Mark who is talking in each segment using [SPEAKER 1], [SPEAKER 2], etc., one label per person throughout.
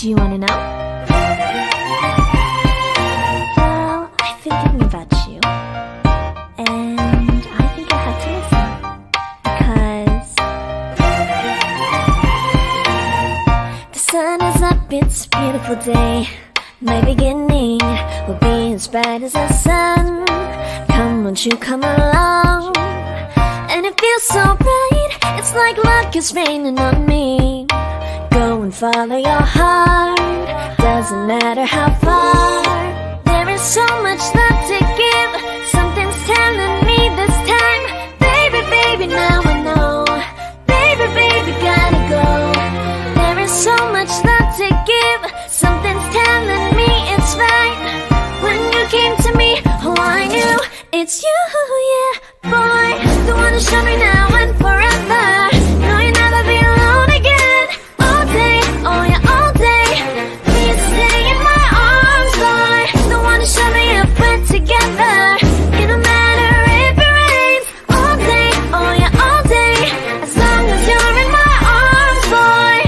[SPEAKER 1] Do you want to know? Well, I've been thinking about you. And I think you'll have to listen. Because the sun is up, it's a beautiful day. My beginning will be as bright as the sun. Come, won't you come along? And it feels so bright, it's like luck is raining on me. Go and follow your heart, doesn't matter how far. There is so much love to give, something's telling me this time. Baby, baby, now I know. Baby, baby, gotta go. There is so much love to give, something's telling me it's right. When you came to me, oh I knew it's you, yeah, boy. The one to show me now and forever. No, you'll never be alone again. All day, oh yeah, all day. Please stay in my arms, boy. The one to show me if we're together. It don't matter if it rains. All day, oh yeah, all day. As long as you're in my arms, boy.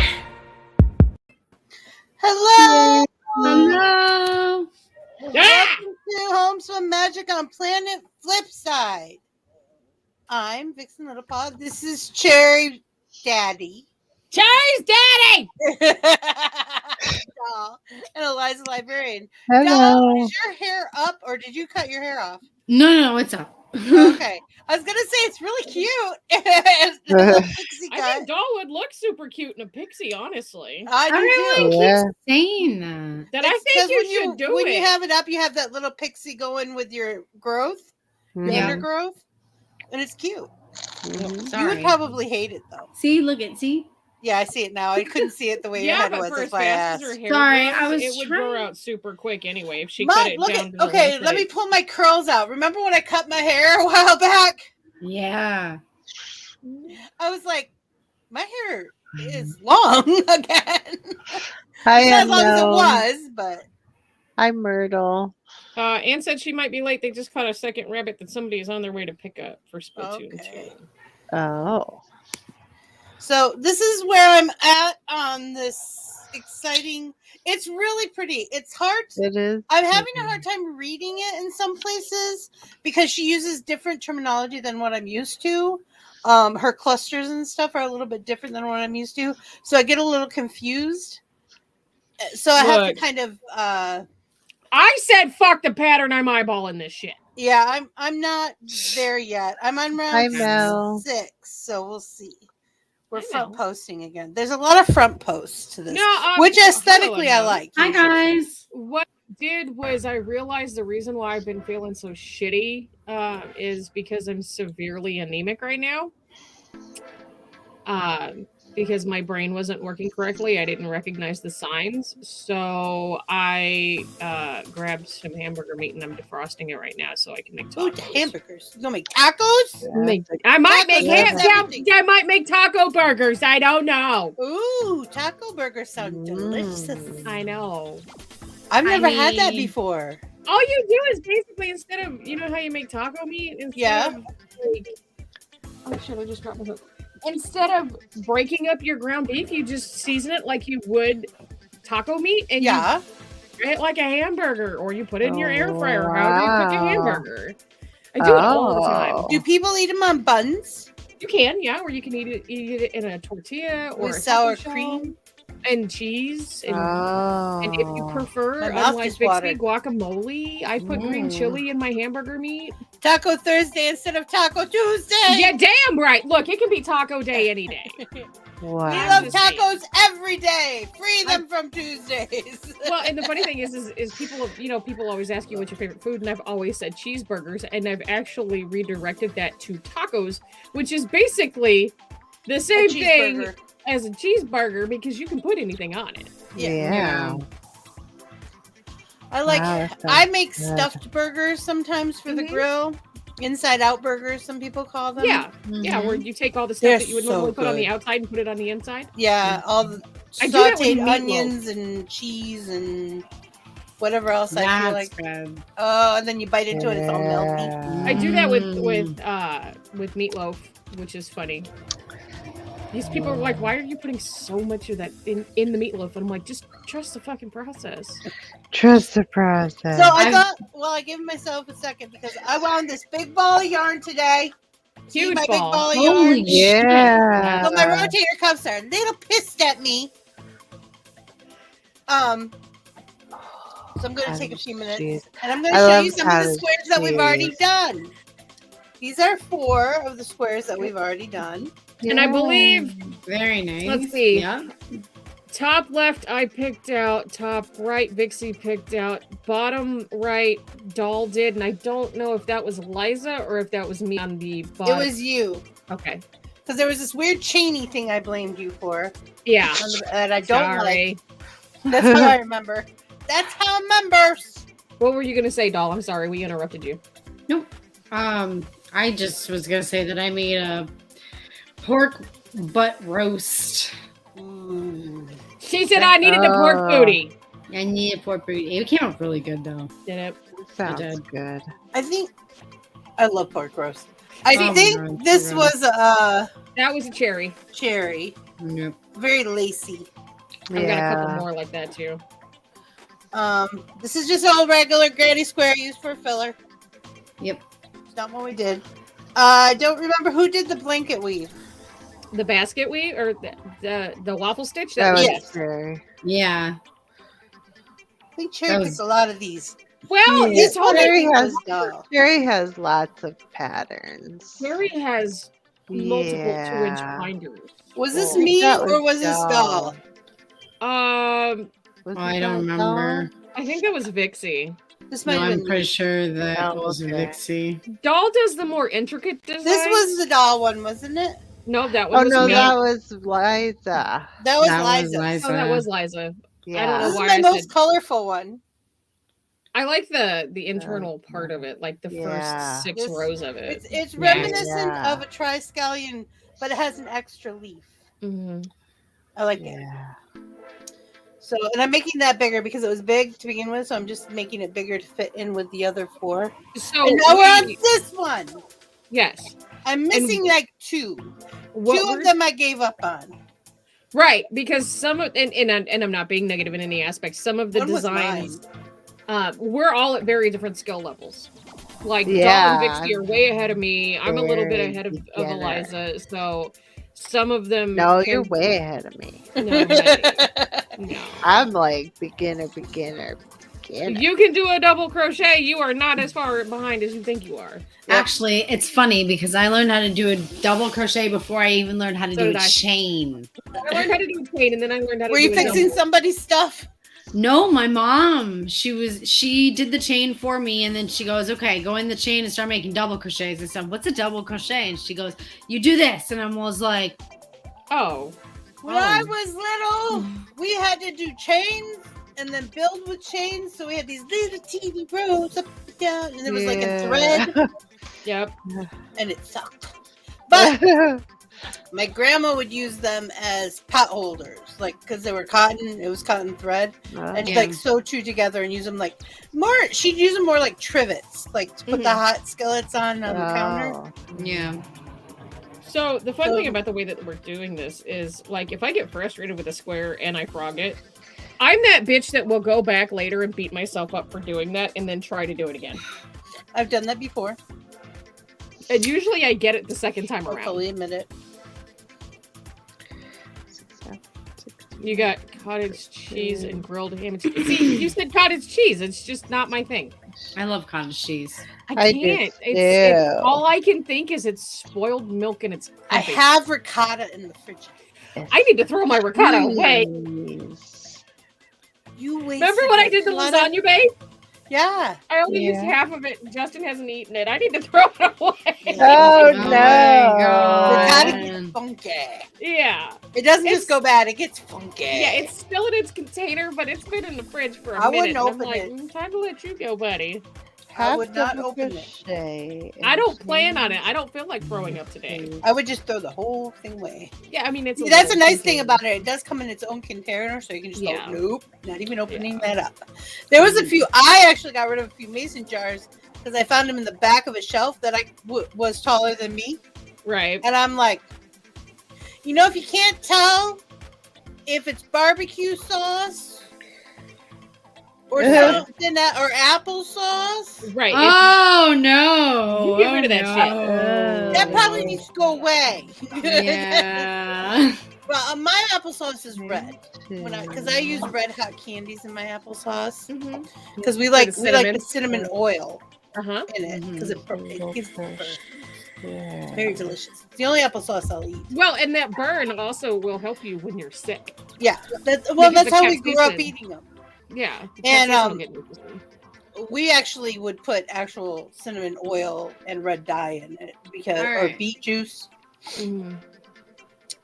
[SPEAKER 2] Hello.
[SPEAKER 3] Hello.
[SPEAKER 2] Welcome to Homespun Magic on Planet Flipside. I'm Vixen Littlepaw. This is Cherry Daddy.
[SPEAKER 3] Cherry's daddy.
[SPEAKER 2] Doll, and Eliza Librarian.
[SPEAKER 4] Hello.
[SPEAKER 2] Doll, is your hair up or did you cut your hair off?
[SPEAKER 3] No, it's up.
[SPEAKER 2] Okay. I was going to say it's really cute. It's a little pixie
[SPEAKER 5] I
[SPEAKER 2] cut.
[SPEAKER 5] think Doll would look super cute in a pixie, honestly.
[SPEAKER 2] I do
[SPEAKER 3] Everyone
[SPEAKER 2] too.
[SPEAKER 4] Yeah.
[SPEAKER 3] keeps saying that.
[SPEAKER 5] That I
[SPEAKER 2] It's
[SPEAKER 5] think
[SPEAKER 2] 'cause
[SPEAKER 5] you
[SPEAKER 2] when
[SPEAKER 5] should do
[SPEAKER 2] when
[SPEAKER 5] it.
[SPEAKER 2] you have it up, you have that little pixie going with your growth, your
[SPEAKER 4] Mhm.
[SPEAKER 2] undergrowth, and it's cute.
[SPEAKER 3] Sorry.
[SPEAKER 2] You would probably hate it though.
[SPEAKER 3] See, look at see.
[SPEAKER 2] Yeah, I see it now. I couldn't see it the way your
[SPEAKER 5] yeah,
[SPEAKER 2] head
[SPEAKER 5] but
[SPEAKER 2] was.
[SPEAKER 5] for
[SPEAKER 2] That's
[SPEAKER 5] as
[SPEAKER 2] why I
[SPEAKER 5] fast as her
[SPEAKER 2] asked.
[SPEAKER 5] hair
[SPEAKER 3] Sorry,
[SPEAKER 5] grows,
[SPEAKER 3] I was
[SPEAKER 5] it would grow
[SPEAKER 3] trying-
[SPEAKER 5] out super quick anyway if she
[SPEAKER 2] Mom,
[SPEAKER 5] cut it
[SPEAKER 2] look
[SPEAKER 5] down
[SPEAKER 2] at,
[SPEAKER 5] to the
[SPEAKER 2] okay,
[SPEAKER 5] length
[SPEAKER 2] let
[SPEAKER 5] that
[SPEAKER 2] me
[SPEAKER 5] it-
[SPEAKER 2] pull my curls out. Remember when I cut my hair a while back?
[SPEAKER 3] Yeah.
[SPEAKER 2] I was like, my hair is long again.
[SPEAKER 4] I
[SPEAKER 2] Not as
[SPEAKER 4] am
[SPEAKER 2] long as it
[SPEAKER 4] no.
[SPEAKER 2] was, but
[SPEAKER 4] I'm Myrtle.
[SPEAKER 5] Anne said she might be late. They just caught a second rabbit that somebody is on their way to pick up for Splatoon
[SPEAKER 2] Okay.
[SPEAKER 5] 2.
[SPEAKER 4] Oh.
[SPEAKER 2] so this is where I'm at on this exciting. It's really pretty. It's hard.
[SPEAKER 4] It is.
[SPEAKER 2] I'm having a hard time reading it in some places because she uses different terminology than what I'm used to. Her clusters and stuff are a little bit different than what I'm used to, so I get a little confused. So I have to
[SPEAKER 5] Look.
[SPEAKER 2] kind of,
[SPEAKER 5] I said fuck the pattern. I'm eyeballing this shit.
[SPEAKER 2] yeah, I'm not there yet. I'm on
[SPEAKER 4] I
[SPEAKER 2] round
[SPEAKER 4] know.
[SPEAKER 2] 6, so we'll see. We're
[SPEAKER 5] I
[SPEAKER 2] front
[SPEAKER 5] know.
[SPEAKER 2] posting again. There's a lot of front posts to this,
[SPEAKER 5] No,
[SPEAKER 2] which
[SPEAKER 5] hello,
[SPEAKER 2] aesthetically I
[SPEAKER 5] everyone.
[SPEAKER 2] like.
[SPEAKER 3] Hi
[SPEAKER 2] usually.
[SPEAKER 3] guys.
[SPEAKER 5] What I did was I realized the reason why I've been feeling so shitty is because I'm severely anemic right now. Because my brain wasn't working correctly. I didn't recognize the signs. So I grabbed some hamburger meat and I'm defrosting it right now so I can make
[SPEAKER 2] Ooh,
[SPEAKER 5] tacos.
[SPEAKER 2] hamburgers. You gonna make tacos?
[SPEAKER 5] I might make
[SPEAKER 2] Tacos,
[SPEAKER 5] I might make taco burgers. I don't know.
[SPEAKER 2] Ooh, taco burgers sound
[SPEAKER 4] Mm.
[SPEAKER 2] delicious.
[SPEAKER 5] I know.
[SPEAKER 2] I've never had that
[SPEAKER 3] mean-
[SPEAKER 2] before.
[SPEAKER 5] All you do is basically instead of how you make taco meat instead
[SPEAKER 2] Yeah.
[SPEAKER 5] of like, oh shit, I just dropped my hook. Instead of breaking up your ground beef, you just season it like you would taco meat and
[SPEAKER 2] Yeah.
[SPEAKER 5] you fry it like a hamburger or you put it in your air
[SPEAKER 4] Oh,
[SPEAKER 5] fryer, however you cook a
[SPEAKER 4] wow.
[SPEAKER 5] hamburger. I do it all the time.
[SPEAKER 4] Oh.
[SPEAKER 2] Do people eat them on buns
[SPEAKER 5] You can, yeah, or you can eat it in a tortilla or
[SPEAKER 2] with
[SPEAKER 5] a
[SPEAKER 2] sour
[SPEAKER 5] taco shell
[SPEAKER 2] cream?
[SPEAKER 5] and cheese and
[SPEAKER 4] Oh.
[SPEAKER 5] and if you prefer,
[SPEAKER 2] My mouth
[SPEAKER 5] unlike
[SPEAKER 2] just
[SPEAKER 5] Bixby
[SPEAKER 2] watered.
[SPEAKER 5] guacamole, I put green
[SPEAKER 4] Mm.
[SPEAKER 5] chili in my hamburger meat.
[SPEAKER 2] Taco Thursday instead of Taco Tuesday.
[SPEAKER 5] Yeah, damn right. Look, it can be taco day any day.
[SPEAKER 2] We
[SPEAKER 4] Wow.
[SPEAKER 5] I'm
[SPEAKER 2] love
[SPEAKER 5] just saying.
[SPEAKER 2] tacos every day. Free them from Tuesdays.
[SPEAKER 5] Well, and the funny thing is people, people always ask you what's your favorite food, and I've always said cheeseburgers, and I've actually redirected that to tacos, which is basically the same thing
[SPEAKER 2] cheeseburger.
[SPEAKER 5] as a cheeseburger because you can put anything on it.
[SPEAKER 4] Yeah.
[SPEAKER 2] I like.
[SPEAKER 4] Wow, that sounds
[SPEAKER 2] I make
[SPEAKER 4] good.
[SPEAKER 2] stuffed burgers sometimes for the
[SPEAKER 5] Mhm.
[SPEAKER 2] grill. Inside out burgers, some people call them.
[SPEAKER 5] Yeah, yeah,
[SPEAKER 4] Mhm.
[SPEAKER 5] where you take all the stuff
[SPEAKER 2] They're
[SPEAKER 5] that you would
[SPEAKER 2] so
[SPEAKER 5] normally put on the
[SPEAKER 2] good.
[SPEAKER 5] outside and put it on the inside.
[SPEAKER 2] Yeah, all the
[SPEAKER 5] I do that with
[SPEAKER 2] sauteed
[SPEAKER 5] meatloaf.
[SPEAKER 2] onions and cheese and whatever else I feel
[SPEAKER 3] That's
[SPEAKER 2] like.
[SPEAKER 3] good.
[SPEAKER 2] Oh, and then you bite into it, it's all melty.
[SPEAKER 5] I do that
[SPEAKER 3] Mm.
[SPEAKER 5] with meatloaf, which is funny. These people are like, why are you putting so much of that in the meatloaf? And I'm like, just trust the fucking process.
[SPEAKER 4] Trust the process.
[SPEAKER 2] So I thought, well, I gave myself a second because I wound this big ball of yarn today. See
[SPEAKER 5] Huge
[SPEAKER 2] my
[SPEAKER 5] ball.
[SPEAKER 2] big ball of
[SPEAKER 3] Holy
[SPEAKER 2] yarn?
[SPEAKER 4] yeah.
[SPEAKER 2] So my rotator cuffs are a little pissed at me. So I'm going to take a few minutes,
[SPEAKER 4] Jeez.
[SPEAKER 2] and I'm going
[SPEAKER 4] I
[SPEAKER 2] to show
[SPEAKER 4] love
[SPEAKER 2] you some of the
[SPEAKER 4] cottage
[SPEAKER 2] squares that we've already
[SPEAKER 4] cheese.
[SPEAKER 2] done. These are 4 of the squares that we've already done.
[SPEAKER 5] And I believe,
[SPEAKER 3] Very nice.
[SPEAKER 5] let's see.
[SPEAKER 3] Yeah.
[SPEAKER 5] top left I picked out, top right Vixie picked out, bottom right Doll did, and I don't know if that was Liza or if that was me on the bottom.
[SPEAKER 2] It was you.
[SPEAKER 5] Okay.
[SPEAKER 2] Because there was this weird chainy thing I blamed you for.
[SPEAKER 5] Yeah.
[SPEAKER 2] And I don't
[SPEAKER 5] Sorry.
[SPEAKER 2] like. That's how I remember. That's how I remember.
[SPEAKER 5] What were you gonna say, Doll? I'm sorry, we interrupted you.
[SPEAKER 3] Nope. I just was gonna say that I made a pork butt roast.
[SPEAKER 5] She said I needed a pork
[SPEAKER 4] Oh.
[SPEAKER 5] booty.
[SPEAKER 3] I need a pork booty. It came out really good though.
[SPEAKER 5] Did it?
[SPEAKER 4] Sounds
[SPEAKER 3] did.
[SPEAKER 4] good.
[SPEAKER 2] I think I love pork roast. I
[SPEAKER 3] Oh my
[SPEAKER 2] think
[SPEAKER 3] God,
[SPEAKER 2] this
[SPEAKER 3] yeah.
[SPEAKER 2] was a
[SPEAKER 5] That was a cherry.
[SPEAKER 2] cherry.
[SPEAKER 3] Yep.
[SPEAKER 2] Very lacy.
[SPEAKER 5] I've got a couple
[SPEAKER 4] Yeah.
[SPEAKER 5] more like that too.
[SPEAKER 2] This is just all regular granny square used for filler.
[SPEAKER 3] Yep.
[SPEAKER 2] It's not what we did. I don't remember who did the blanket weave.
[SPEAKER 5] The basket weave or the waffle stitch?
[SPEAKER 4] That was
[SPEAKER 2] Yes.
[SPEAKER 4] very.
[SPEAKER 3] Yeah.
[SPEAKER 2] I think Cherry
[SPEAKER 3] That was-
[SPEAKER 2] picked a lot of these.
[SPEAKER 5] Well,
[SPEAKER 3] Yeah.
[SPEAKER 5] you
[SPEAKER 2] This
[SPEAKER 5] told
[SPEAKER 2] one I
[SPEAKER 4] Cherry
[SPEAKER 2] think
[SPEAKER 4] has-
[SPEAKER 2] was Doll.
[SPEAKER 4] Jerry has lots of patterns.
[SPEAKER 5] Mary has multiple 2-inch
[SPEAKER 4] Yeah.
[SPEAKER 5] binders.
[SPEAKER 2] Was this
[SPEAKER 5] Oh.
[SPEAKER 2] me
[SPEAKER 4] That
[SPEAKER 2] or was this Doll?
[SPEAKER 4] Was
[SPEAKER 3] I
[SPEAKER 4] it
[SPEAKER 3] don't
[SPEAKER 4] that
[SPEAKER 3] remember.
[SPEAKER 5] I think that was Vixie.
[SPEAKER 2] This might
[SPEAKER 3] No,
[SPEAKER 2] have
[SPEAKER 3] I'm
[SPEAKER 2] been
[SPEAKER 3] pretty
[SPEAKER 2] me.
[SPEAKER 3] sure that
[SPEAKER 4] Oh,
[SPEAKER 3] was
[SPEAKER 4] okay.
[SPEAKER 3] Vixie.
[SPEAKER 5] Doll does the more intricate design.
[SPEAKER 2] This was the Doll one, wasn't it?
[SPEAKER 5] No, that
[SPEAKER 4] Oh
[SPEAKER 5] one was
[SPEAKER 4] no,
[SPEAKER 5] me.
[SPEAKER 4] that was Liza.
[SPEAKER 2] That was
[SPEAKER 3] That was
[SPEAKER 2] Liza.
[SPEAKER 3] Liza.
[SPEAKER 5] Oh, that was Liza.
[SPEAKER 4] Yeah.
[SPEAKER 5] I don't know
[SPEAKER 2] This is
[SPEAKER 5] why
[SPEAKER 2] my
[SPEAKER 5] I
[SPEAKER 2] most
[SPEAKER 5] said-
[SPEAKER 2] colorful one.
[SPEAKER 5] I like the internal part of it, like the
[SPEAKER 4] Yeah.
[SPEAKER 5] first 6
[SPEAKER 2] This-
[SPEAKER 5] rows of it.
[SPEAKER 2] It's
[SPEAKER 5] Yeah.
[SPEAKER 2] reminiscent
[SPEAKER 4] Yeah.
[SPEAKER 2] of a triskelion, but it has an extra leaf.
[SPEAKER 5] Mhm.
[SPEAKER 2] I like it.
[SPEAKER 4] Yeah.
[SPEAKER 2] So, and I'm making that bigger because it was big to begin with, so I'm just making it bigger to fit in with the other 4.
[SPEAKER 5] So
[SPEAKER 2] And now we're on
[SPEAKER 5] we-
[SPEAKER 2] this one.
[SPEAKER 5] yes,
[SPEAKER 2] I'm missing like 2.
[SPEAKER 5] what
[SPEAKER 2] 2
[SPEAKER 5] we're-
[SPEAKER 2] of them I gave up on.
[SPEAKER 5] right? Because some of and I'm not being negative in any aspect. Some of the
[SPEAKER 2] One was
[SPEAKER 5] designs, we're all at very different skill levels. Like
[SPEAKER 4] Yeah.
[SPEAKER 5] Doll and Vixie are way ahead of me. I'm a little bit
[SPEAKER 4] Very
[SPEAKER 5] ahead of
[SPEAKER 4] beginner.
[SPEAKER 5] Eliza. So some of them.
[SPEAKER 4] No,
[SPEAKER 5] can-
[SPEAKER 4] you're way ahead of me.
[SPEAKER 5] No, honey, no.
[SPEAKER 4] I'm like beginner.
[SPEAKER 5] You can do a double crochet. You are not as far behind as you think you are.
[SPEAKER 3] Actually, it's funny because I learned how to do a double crochet before I even learned how to
[SPEAKER 5] So
[SPEAKER 3] do a
[SPEAKER 5] did I.
[SPEAKER 3] chain.
[SPEAKER 5] I learned how to do a chain, and then I learned how to.
[SPEAKER 2] Were
[SPEAKER 5] do
[SPEAKER 2] you
[SPEAKER 5] a
[SPEAKER 2] fixing
[SPEAKER 5] double.
[SPEAKER 2] somebody's stuff?
[SPEAKER 3] No, my mom. She did the chain for me, and then she goes, "Okay, go in the chain and start making double crochets." I said, "What's a double crochet?" And she goes, "You do this," and I was like,
[SPEAKER 5] Oh,
[SPEAKER 2] When I was little, we had to do chains and then build with chains. So we had these little teeny rows up and down, and there was like a thread,
[SPEAKER 5] yep.
[SPEAKER 2] and it sucked. But my grandma would use them as pot holders, like because they were cotton. It was cotton thread, and
[SPEAKER 3] Yeah.
[SPEAKER 2] like sew two together and use them like more. She'd use them more like trivets, like to put the hot skillets on the counter.
[SPEAKER 4] Oh.
[SPEAKER 3] "Yeah,
[SPEAKER 5] So the fun
[SPEAKER 2] So-
[SPEAKER 5] thing about the way that we're doing this is, like, if I get frustrated with a square and I frog it, I'm that bitch that will go back later and beat myself up for doing that and then try to do it again.
[SPEAKER 2] I've done that before.
[SPEAKER 5] And usually I get it the second time
[SPEAKER 2] I'll
[SPEAKER 5] around.
[SPEAKER 2] fully admit it.
[SPEAKER 5] You got cottage cheese and grilled ham and cheese. See, you said cottage cheese. It's just not my thing.
[SPEAKER 3] I love cottage cheese."
[SPEAKER 4] I do
[SPEAKER 5] can't. It's
[SPEAKER 4] too.
[SPEAKER 5] all I can think is it's spoiled milk and it's
[SPEAKER 2] I
[SPEAKER 5] heavy.
[SPEAKER 2] have ricotta in the fridge.
[SPEAKER 5] I need to throw my ricotta away.
[SPEAKER 4] Please.
[SPEAKER 2] You wasted
[SPEAKER 5] Remember when I did the
[SPEAKER 2] ricotta?
[SPEAKER 5] lasagna bake?
[SPEAKER 2] Yeah.
[SPEAKER 5] I only used
[SPEAKER 4] Yeah.
[SPEAKER 5] half of it. Justin hasn't eaten it. I need to throw it away.
[SPEAKER 4] Oh,
[SPEAKER 3] my
[SPEAKER 4] no.
[SPEAKER 2] Ricotta
[SPEAKER 3] God.
[SPEAKER 2] gets funky.
[SPEAKER 5] Yeah.
[SPEAKER 2] It doesn't
[SPEAKER 5] It's-
[SPEAKER 2] just go bad, it gets funky.
[SPEAKER 5] Yeah, it's still in its container, but it's been in the fridge for a
[SPEAKER 2] I
[SPEAKER 5] minute.
[SPEAKER 2] wouldn't
[SPEAKER 5] And I'm
[SPEAKER 2] open
[SPEAKER 5] like,
[SPEAKER 2] it.
[SPEAKER 5] Time to let you go, buddy.
[SPEAKER 2] I would
[SPEAKER 4] Have
[SPEAKER 2] not
[SPEAKER 4] double
[SPEAKER 2] open it.
[SPEAKER 4] crochet
[SPEAKER 5] I don't
[SPEAKER 4] and
[SPEAKER 5] plan on it. I don't feel like throwing up today.
[SPEAKER 2] I would just throw the whole thing away.
[SPEAKER 5] Yeah, I mean, it's
[SPEAKER 2] See, that's a
[SPEAKER 5] little
[SPEAKER 2] nice thing
[SPEAKER 5] container.
[SPEAKER 2] about it. It does come in its own container, so you can just
[SPEAKER 5] Yeah.
[SPEAKER 2] go, nope, not even opening that up. There was a few, I actually got rid of a few mason jars because I found them in the back of a shelf that was taller than me.
[SPEAKER 5] Right.
[SPEAKER 2] And I'm like, You know, if you can't tell if it's barbecue sauce or something or applesauce,
[SPEAKER 5] Right.
[SPEAKER 3] Oh no!
[SPEAKER 5] You get rid of that shit.
[SPEAKER 2] that probably needs to go away.
[SPEAKER 3] Yeah.
[SPEAKER 2] But my applesauce is red because I use red hot candies in my applesauce because we like the cinnamon oil in it because it gives it it's very delicious. It's the only applesauce I'll eat.
[SPEAKER 5] Well, and that burn also will help you when you're sick.
[SPEAKER 2] Yeah, that's
[SPEAKER 5] Because
[SPEAKER 2] how
[SPEAKER 5] the
[SPEAKER 2] we grew up
[SPEAKER 5] capsaicin-
[SPEAKER 2] eating them.
[SPEAKER 5] Yeah.
[SPEAKER 2] And we actually would put actual cinnamon oil and red dye in it because or beet juice.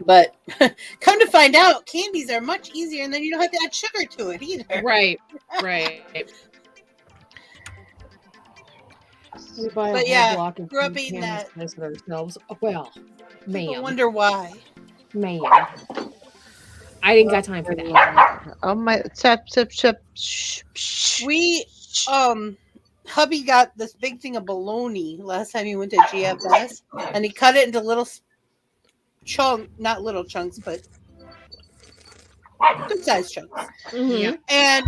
[SPEAKER 2] But come to find out, candies are much easier, and then you don't have to add sugar to it either.
[SPEAKER 5] Right. We buy
[SPEAKER 2] But
[SPEAKER 5] a whole
[SPEAKER 2] yeah,
[SPEAKER 5] block of
[SPEAKER 2] grew up
[SPEAKER 5] food
[SPEAKER 2] eating
[SPEAKER 5] cans
[SPEAKER 2] that.
[SPEAKER 5] for ourselves. Well,
[SPEAKER 2] People
[SPEAKER 5] man.
[SPEAKER 2] wonder why.
[SPEAKER 5] Man. I didn't got time for that.
[SPEAKER 4] Oh my!
[SPEAKER 2] We hubby got this big thing of bologna last time he went to GFS, and he cut it into little not little chunks, but good sized chunks, and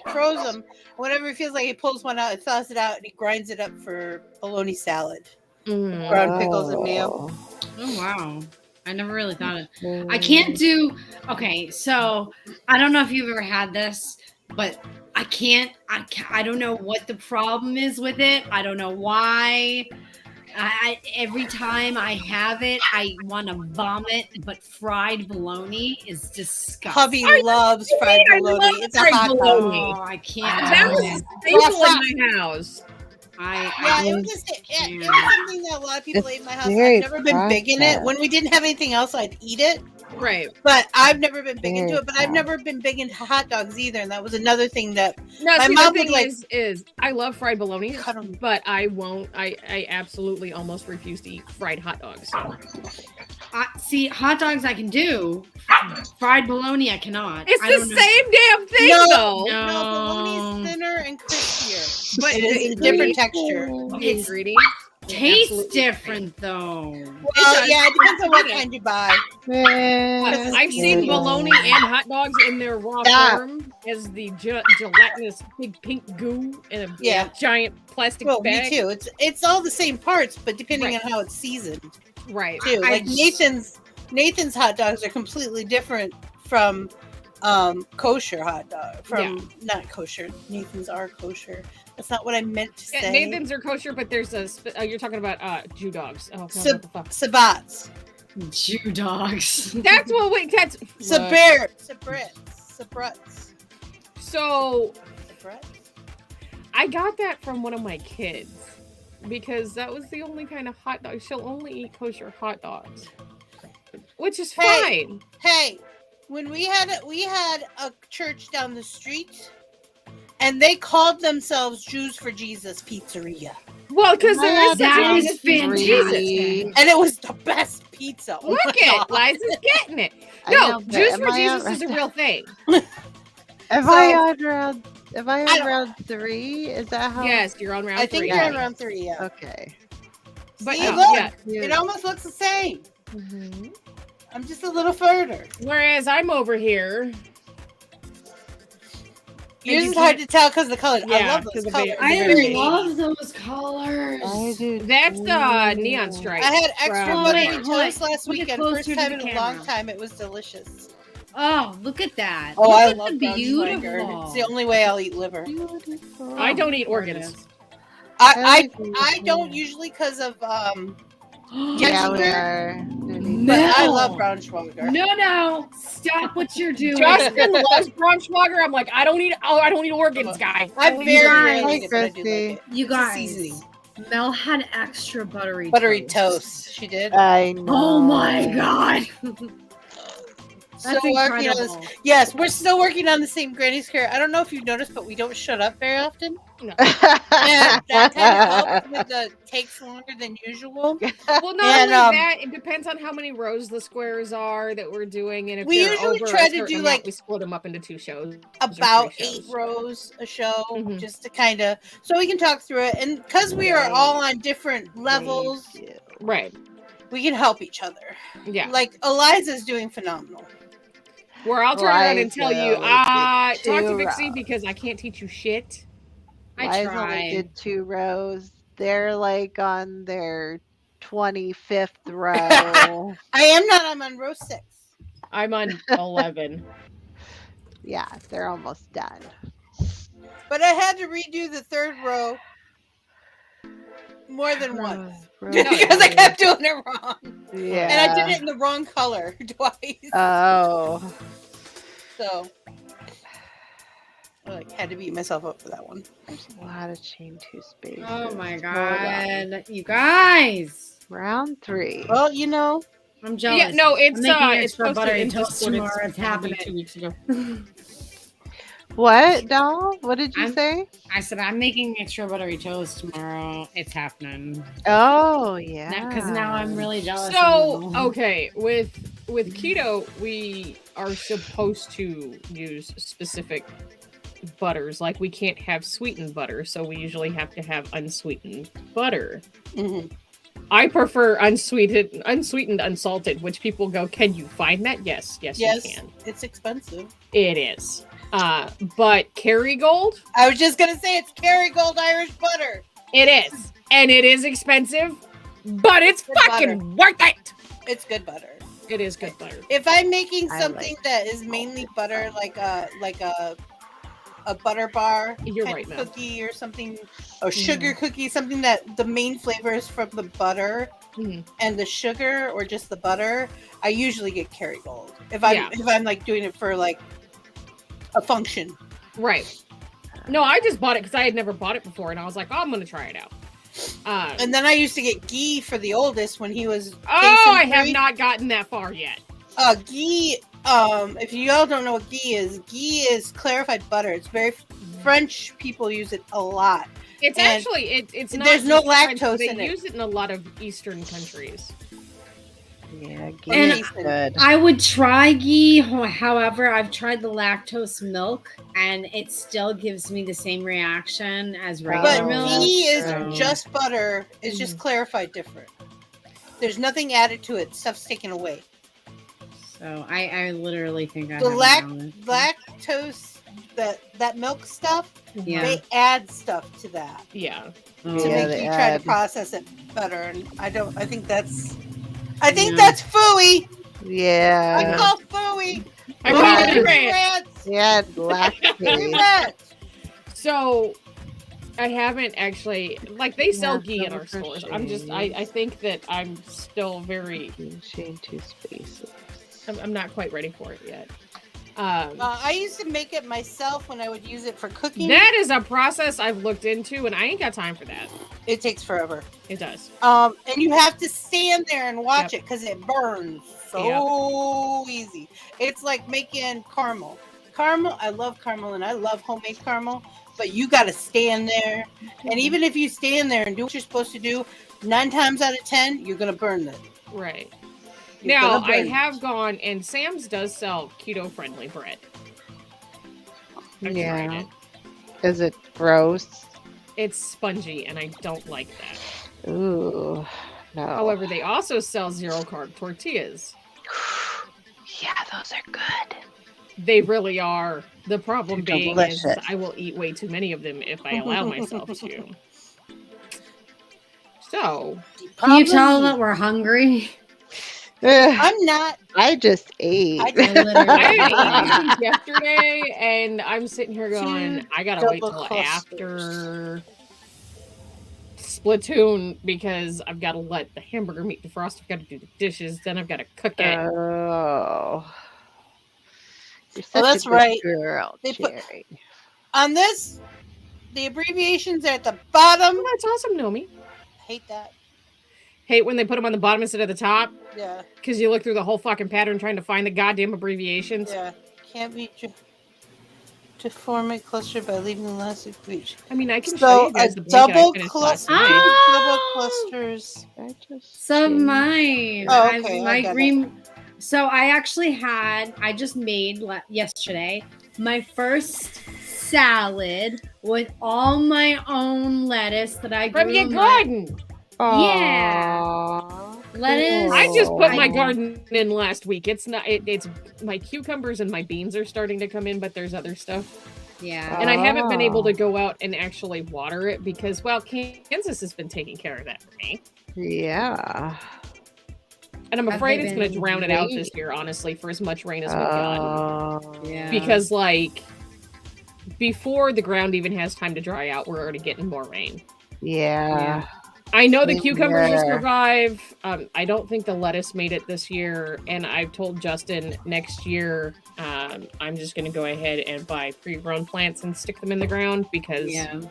[SPEAKER 2] froze them. Whenever he feels like he pulls one out, he thaws it out, and he grinds it up for bologna salad, brown pickles and mayo.
[SPEAKER 3] Oh wow! I never really thought it. I can't do. Okay, so I don't know if you've ever had this, but I can't. I don't know what the problem is with it. I don't know why. Every time I have it, I want to vomit. But fried bologna is disgusting.
[SPEAKER 2] Hubby loves fried bologna. It's a hot dog.
[SPEAKER 3] Oh, I can't.
[SPEAKER 5] That was a staple in my house.
[SPEAKER 2] It was something that a lot of people ate in my house. I've never been big in it. When we didn't have anything else, I'd eat it.
[SPEAKER 5] Right.
[SPEAKER 2] But I've never been big into it. But I've never been big into hot dogs either. And that was another thing that
[SPEAKER 5] my
[SPEAKER 2] mom
[SPEAKER 5] thing
[SPEAKER 2] would like.
[SPEAKER 5] Is I love fried bologna, but I won't. I absolutely almost refuse to eat fried hot dogs.
[SPEAKER 3] See, hot dogs I can do. Fried bologna I cannot.
[SPEAKER 5] It's the same damn thing, though.
[SPEAKER 2] No, bologna's thinner and crispier.
[SPEAKER 5] But
[SPEAKER 2] it is a different texture.
[SPEAKER 5] It's greedy.
[SPEAKER 3] Tastes different though.
[SPEAKER 2] Well, yeah, it depends on what kind you buy.
[SPEAKER 5] I've seen bologna and hot dogs in their raw form as the gelatinous big pink goo in a giant plastic bag.
[SPEAKER 2] Me too. It's all the same parts, but depending on how it's seasoned.
[SPEAKER 5] Right.
[SPEAKER 2] Too. Like Nathan's hot dogs are completely different from kosher hot dog. Not kosher. Nathan's are kosher. That's not what I meant to say.
[SPEAKER 5] Nathan's are kosher, but there's you're talking about Jew dogs. Oh,
[SPEAKER 2] Sabbats.
[SPEAKER 3] Jew dogs.
[SPEAKER 5] That's what that's
[SPEAKER 2] Sabruts.
[SPEAKER 5] So I got that from one of my kids because that was the only kind of hot dog. She'll only eat kosher hot dogs, which is fine.
[SPEAKER 2] Hey, when we had a church down the street, and they called themselves Jews for Jesus Pizzeria.
[SPEAKER 5] Well, because
[SPEAKER 3] that is fantastic,
[SPEAKER 2] and it was the best pizza.
[SPEAKER 5] Look at Liza's getting it. No, Jews for Jesus is a real thing.
[SPEAKER 4] Am I on round 3? Is that how?
[SPEAKER 5] Yes, you're on round 3.
[SPEAKER 2] I think you're on round 3. Yeah.
[SPEAKER 4] Okay.
[SPEAKER 2] But look, it almost looks the same. I'm just a little further.
[SPEAKER 5] Whereas I'm over here.
[SPEAKER 2] Yours is hard to tell because of the colors. I love those colors.
[SPEAKER 3] I love those colors.
[SPEAKER 4] I do.
[SPEAKER 5] That's the neon stripe.
[SPEAKER 2] I had extra buttery toast last weekend. First time in a long time. It was delicious.
[SPEAKER 3] Oh, look at that.
[SPEAKER 2] Oh, I love
[SPEAKER 3] beautiful.
[SPEAKER 2] It's the only way I'll eat liver.
[SPEAKER 5] I don't eat organs.
[SPEAKER 2] I don't usually because of texture. But I love Braunschweiger.
[SPEAKER 3] No, stop what you're doing.
[SPEAKER 5] Justin loves Braunschweiger. I'm like, I don't eat organs, guy.
[SPEAKER 2] I very rarely eat it, but I do like it.
[SPEAKER 3] You guys, Mel had extra buttery
[SPEAKER 2] toast. She did.
[SPEAKER 4] I know.
[SPEAKER 3] Oh my god.
[SPEAKER 2] That's incredible. Yes, we're still working on the same granny scare. I don't know if you've noticed, but we don't shut up very often.
[SPEAKER 5] No.
[SPEAKER 2] And that kind of helps with the takes longer than usual.
[SPEAKER 5] Well, not only that, it depends on how many rows the squares are that we're doing, and if
[SPEAKER 2] we usually try to do
[SPEAKER 5] we split them up into 2 shows,
[SPEAKER 2] about 8 rows a show, just to kind of so we can talk through it, and because we are all on different levels,
[SPEAKER 5] right?
[SPEAKER 2] we can help each other.
[SPEAKER 5] Yeah.
[SPEAKER 2] Like Eliza's doing phenomenal.
[SPEAKER 5] Where I'll turn around and tell you,
[SPEAKER 4] Liza only did
[SPEAKER 5] talk to
[SPEAKER 4] 2
[SPEAKER 5] Vixie
[SPEAKER 4] rows.
[SPEAKER 5] because I can't teach you shit.
[SPEAKER 3] I
[SPEAKER 4] Liza only
[SPEAKER 3] tried.
[SPEAKER 4] did 2 rows. They're like on their 25th row.
[SPEAKER 2] I am not. I'm on row 6.
[SPEAKER 5] I'm on 11.
[SPEAKER 4] Yeah, they're almost done.
[SPEAKER 2] But I had to redo the 3rd row more than once. Because I kept doing it wrong.
[SPEAKER 4] Yeah.
[SPEAKER 2] And I did it in the wrong color twice.
[SPEAKER 4] Oh.
[SPEAKER 2] So I like had to beat myself up for that one.
[SPEAKER 4] There's a lot of chain 2 spaces.
[SPEAKER 3] Oh my
[SPEAKER 4] Hold on.
[SPEAKER 3] god, you guys!
[SPEAKER 4] Round 3.
[SPEAKER 2] Well, you know,
[SPEAKER 3] I'm jealous.
[SPEAKER 5] Yeah, no,
[SPEAKER 3] I'm making
[SPEAKER 5] it's
[SPEAKER 3] extra
[SPEAKER 5] supposed
[SPEAKER 3] butter
[SPEAKER 5] to
[SPEAKER 3] and toast
[SPEAKER 5] import
[SPEAKER 3] tomorrow. It's happening.
[SPEAKER 5] 2 weeks ago.
[SPEAKER 4] What, doll? What did you
[SPEAKER 3] I'm-
[SPEAKER 4] say?
[SPEAKER 3] I said I'm making extra buttery toast tomorrow. It's happening.
[SPEAKER 4] Oh, yeah.
[SPEAKER 3] Because now I'm really jealous.
[SPEAKER 5] So, okay, with keto, we are supposed to use specific butters. Like, we can't have sweetened butter, so we usually have to have unsweetened butter.
[SPEAKER 2] mhm.
[SPEAKER 5] I prefer unsweetened, unsalted, which people go, can you find that? Yes,
[SPEAKER 2] Yes,
[SPEAKER 5] you can.
[SPEAKER 2] it's expensive.
[SPEAKER 5] It is. But Kerrygold,
[SPEAKER 2] I was just gonna say it's Kerrygold Irish butter.
[SPEAKER 5] it is. And it is expensive, but it's
[SPEAKER 2] Good
[SPEAKER 5] fucking worth it.
[SPEAKER 2] It's good butter.
[SPEAKER 5] It is good butter.
[SPEAKER 2] If I'm making
[SPEAKER 4] I
[SPEAKER 2] something
[SPEAKER 4] like
[SPEAKER 2] that is mainly butter, like a butter bar
[SPEAKER 5] You're
[SPEAKER 2] kind
[SPEAKER 5] right,
[SPEAKER 2] of
[SPEAKER 5] Mel.
[SPEAKER 2] cookie or something, or sugar cookie, something that the main flavor is from the butter
[SPEAKER 5] Mhm.
[SPEAKER 2] and the sugar, or just the butter, I usually get Kerrygold. If I'm like doing it for like a function.
[SPEAKER 5] Right. No, I just bought it because I had never bought it before, and I was like, oh, I'm going to try it out.
[SPEAKER 2] And then I used to get Ghee for the oldest when he was.
[SPEAKER 5] I have not gotten that far yet.
[SPEAKER 2] Ghee. If you all don't know what ghee is clarified butter. It's very French people use it a lot.
[SPEAKER 5] It's
[SPEAKER 2] And
[SPEAKER 5] actually it's not.
[SPEAKER 2] there's no
[SPEAKER 5] just French,
[SPEAKER 2] lactose
[SPEAKER 5] They
[SPEAKER 2] in it.
[SPEAKER 5] use it in a lot of Eastern countries.
[SPEAKER 4] Yeah,
[SPEAKER 3] And
[SPEAKER 4] Gee's good.
[SPEAKER 3] I would try ghee. However, I've tried the lactose milk, and it still gives me the same reaction as regular
[SPEAKER 2] But
[SPEAKER 3] milk.
[SPEAKER 2] ghee is
[SPEAKER 3] so-
[SPEAKER 2] just butter. It's just clarified different. There's nothing added to it. Stuff's taken away.
[SPEAKER 3] So I literally think I
[SPEAKER 2] The
[SPEAKER 3] have it.
[SPEAKER 2] lactose, that milk stuff,
[SPEAKER 3] Yeah.
[SPEAKER 2] they add stuff to that
[SPEAKER 5] Yeah.
[SPEAKER 2] to
[SPEAKER 3] Oh.
[SPEAKER 4] Yeah,
[SPEAKER 2] make
[SPEAKER 4] they
[SPEAKER 2] you try to
[SPEAKER 4] add.
[SPEAKER 2] process it better. And I think that's
[SPEAKER 3] Yeah.
[SPEAKER 2] that's phooey. I
[SPEAKER 4] Yeah.
[SPEAKER 2] call phooey.
[SPEAKER 5] I
[SPEAKER 4] call
[SPEAKER 5] call
[SPEAKER 4] it
[SPEAKER 5] it
[SPEAKER 2] Free
[SPEAKER 5] rant.
[SPEAKER 2] rants.
[SPEAKER 4] Yeah,
[SPEAKER 2] Free
[SPEAKER 4] lactate.
[SPEAKER 2] rants.
[SPEAKER 5] So I haven't actually they sell
[SPEAKER 4] Yeah,
[SPEAKER 5] ghee in our
[SPEAKER 4] double
[SPEAKER 5] stores. I think that I'm still very
[SPEAKER 4] Chain 2 spaces.
[SPEAKER 5] I'm not quite ready for it yet.
[SPEAKER 2] I used to make it myself when I would use it for cooking.
[SPEAKER 5] That is a process I've looked into, and I ain't got time for that.
[SPEAKER 2] It takes forever.
[SPEAKER 5] It does.
[SPEAKER 2] And you have to stand there and watch it because it burns so easy. It's like making caramel. I love caramel and I love homemade caramel, but you got to stand there. And even if you stand there and do what you're supposed to do, 9 times out of 10, you're going to burn it.
[SPEAKER 5] Right.
[SPEAKER 2] You're
[SPEAKER 5] Now,
[SPEAKER 2] gonna
[SPEAKER 5] I
[SPEAKER 2] burn it.
[SPEAKER 5] have gone, and Sam's does sell keto-friendly bread. I've tried
[SPEAKER 4] Yeah.
[SPEAKER 5] it.
[SPEAKER 4] Is it gross?
[SPEAKER 5] It's spongy, and I don't like that.
[SPEAKER 4] Ooh, no.
[SPEAKER 5] However, they also sell zero-carb tortillas.
[SPEAKER 4] Yeah, those are good.
[SPEAKER 5] They really are. The problem
[SPEAKER 4] They're
[SPEAKER 5] being is
[SPEAKER 4] delicious.
[SPEAKER 5] I will eat way too many of them if I allow myself to. So,
[SPEAKER 3] Can you tell that we're hungry?
[SPEAKER 2] I'm not.
[SPEAKER 4] I just ate.
[SPEAKER 2] I
[SPEAKER 3] I
[SPEAKER 2] just-
[SPEAKER 3] literally.
[SPEAKER 5] I didn't eat since yesterday, and I'm sitting here going, I gotta wait
[SPEAKER 2] double
[SPEAKER 5] till
[SPEAKER 2] clusters.
[SPEAKER 5] after Splatoon because I've got to let the hamburger meat defrost. I've got to do the dishes, then I've got to cook it.
[SPEAKER 4] Oh. You're
[SPEAKER 2] Well,
[SPEAKER 4] such
[SPEAKER 2] that's
[SPEAKER 4] a good
[SPEAKER 2] right.
[SPEAKER 4] girl,
[SPEAKER 2] They put-
[SPEAKER 4] Cherry.
[SPEAKER 2] On this, the abbreviations are at the bottom.
[SPEAKER 5] Oh, that's awesome, Nomi.
[SPEAKER 2] Hate that.
[SPEAKER 5] Hate when they put them on the bottom instead of the top
[SPEAKER 2] Yeah,
[SPEAKER 5] because you look through the whole fucking pattern trying to find the goddamn abbreviations.
[SPEAKER 2] yeah. Can't be to form a cluster by leaving the last breach.
[SPEAKER 5] I mean, I can show
[SPEAKER 2] So
[SPEAKER 5] you guys
[SPEAKER 2] a
[SPEAKER 5] the blanket I
[SPEAKER 2] double
[SPEAKER 5] finished
[SPEAKER 2] cluster.
[SPEAKER 5] last night.
[SPEAKER 2] Double clusters.
[SPEAKER 4] I just
[SPEAKER 3] So
[SPEAKER 4] changed-
[SPEAKER 3] mine.
[SPEAKER 2] Oh, okay, I
[SPEAKER 3] My
[SPEAKER 2] got
[SPEAKER 3] green. So I just made yesterday my first salad with all my own lettuce that I grew.
[SPEAKER 5] From your
[SPEAKER 3] in my-
[SPEAKER 5] garden.
[SPEAKER 3] Yeah.
[SPEAKER 4] Aw.
[SPEAKER 3] lettuce.
[SPEAKER 5] I just put my
[SPEAKER 4] Oh.
[SPEAKER 5] garden in last week. It's not. It's my cucumbers and my beans are starting to come in, but there's other stuff,
[SPEAKER 3] Yeah.
[SPEAKER 5] and I haven't been able to
[SPEAKER 4] Oh.
[SPEAKER 5] go out and actually water it because, well, Kansas has been taking care of that for me,
[SPEAKER 4] Yeah.
[SPEAKER 5] and I'm
[SPEAKER 3] Have
[SPEAKER 5] afraid
[SPEAKER 3] they
[SPEAKER 5] it's going to
[SPEAKER 3] been
[SPEAKER 5] drown it out
[SPEAKER 4] great?
[SPEAKER 5] this year. Honestly, for as much rain as we've gotten,
[SPEAKER 4] Oh.
[SPEAKER 3] Yeah.
[SPEAKER 5] because like before the ground even has time to dry out, we're already getting more rain.
[SPEAKER 4] Yeah.
[SPEAKER 5] I know the
[SPEAKER 4] Same
[SPEAKER 5] cucumbers will
[SPEAKER 4] here.
[SPEAKER 5] survive. I don't think the lettuce made it this year, and I've told Justin next year I'm just going to go ahead and buy pre-grown plants and stick them in the ground because
[SPEAKER 3] Yeah.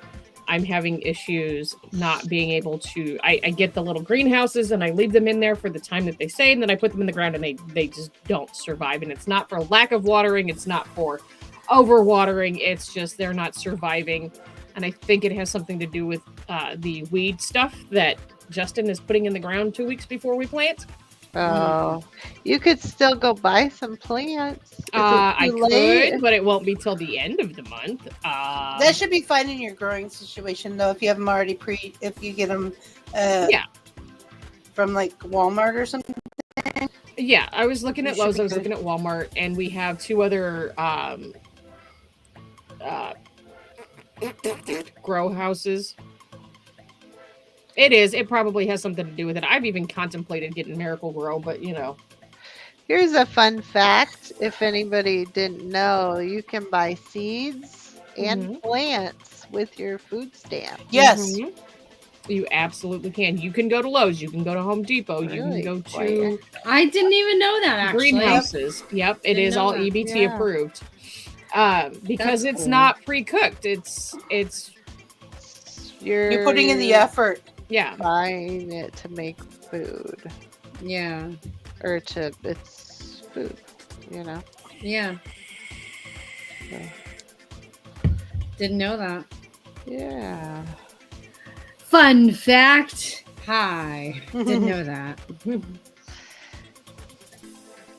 [SPEAKER 5] I'm having issues not being able to. I get the little greenhouses and I leave them in there for the time that they say, and then I put them in the ground and they just don't survive. And it's not for lack of watering, it's not for overwatering, it's just they're not surviving. And I think it has something to do with the weed stuff that Justin is putting in the ground 2 weeks before we plant.
[SPEAKER 4] Oh. You could still go buy some plants. Is it
[SPEAKER 5] I
[SPEAKER 4] too late?
[SPEAKER 5] could, but it won't be till the end of the month.
[SPEAKER 2] That should be fine in your growing situation, though. If you have them already if you get them,
[SPEAKER 5] Yeah.
[SPEAKER 2] from like Walmart or something.
[SPEAKER 5] Yeah, I was looking
[SPEAKER 2] It
[SPEAKER 5] at
[SPEAKER 2] should
[SPEAKER 5] Lowe's,
[SPEAKER 2] be
[SPEAKER 5] I was
[SPEAKER 2] good.
[SPEAKER 5] looking at Walmart, and we have 2 other grow houses. It probably has something to do with it. I've even contemplated getting Miracle Grow, but you know.
[SPEAKER 4] Here's a fun fact. If anybody didn't know, you can buy seeds and plants with your food stamp.
[SPEAKER 2] Yes.
[SPEAKER 5] Mhm. You absolutely can. You can go to Lowe's, you can go to Home Depot, you
[SPEAKER 4] Really?
[SPEAKER 5] can go
[SPEAKER 4] Quite.
[SPEAKER 5] to
[SPEAKER 3] I didn't even know that actually.
[SPEAKER 5] greenhouses. Yep, it
[SPEAKER 3] Didn't
[SPEAKER 5] is
[SPEAKER 3] know
[SPEAKER 5] all
[SPEAKER 3] that.
[SPEAKER 5] EBT
[SPEAKER 4] Yeah.
[SPEAKER 5] approved. Because
[SPEAKER 3] That's
[SPEAKER 5] it's
[SPEAKER 3] cool.
[SPEAKER 5] not pre-cooked. It's
[SPEAKER 2] You're putting in the effort.
[SPEAKER 5] yeah.
[SPEAKER 4] buying it to make food,
[SPEAKER 3] Yeah.
[SPEAKER 4] or to it's food, you know.
[SPEAKER 3] Yeah.
[SPEAKER 4] So,
[SPEAKER 3] Didn't know that.
[SPEAKER 4] yeah.
[SPEAKER 3] Fun fact. Hi. Didn't know that.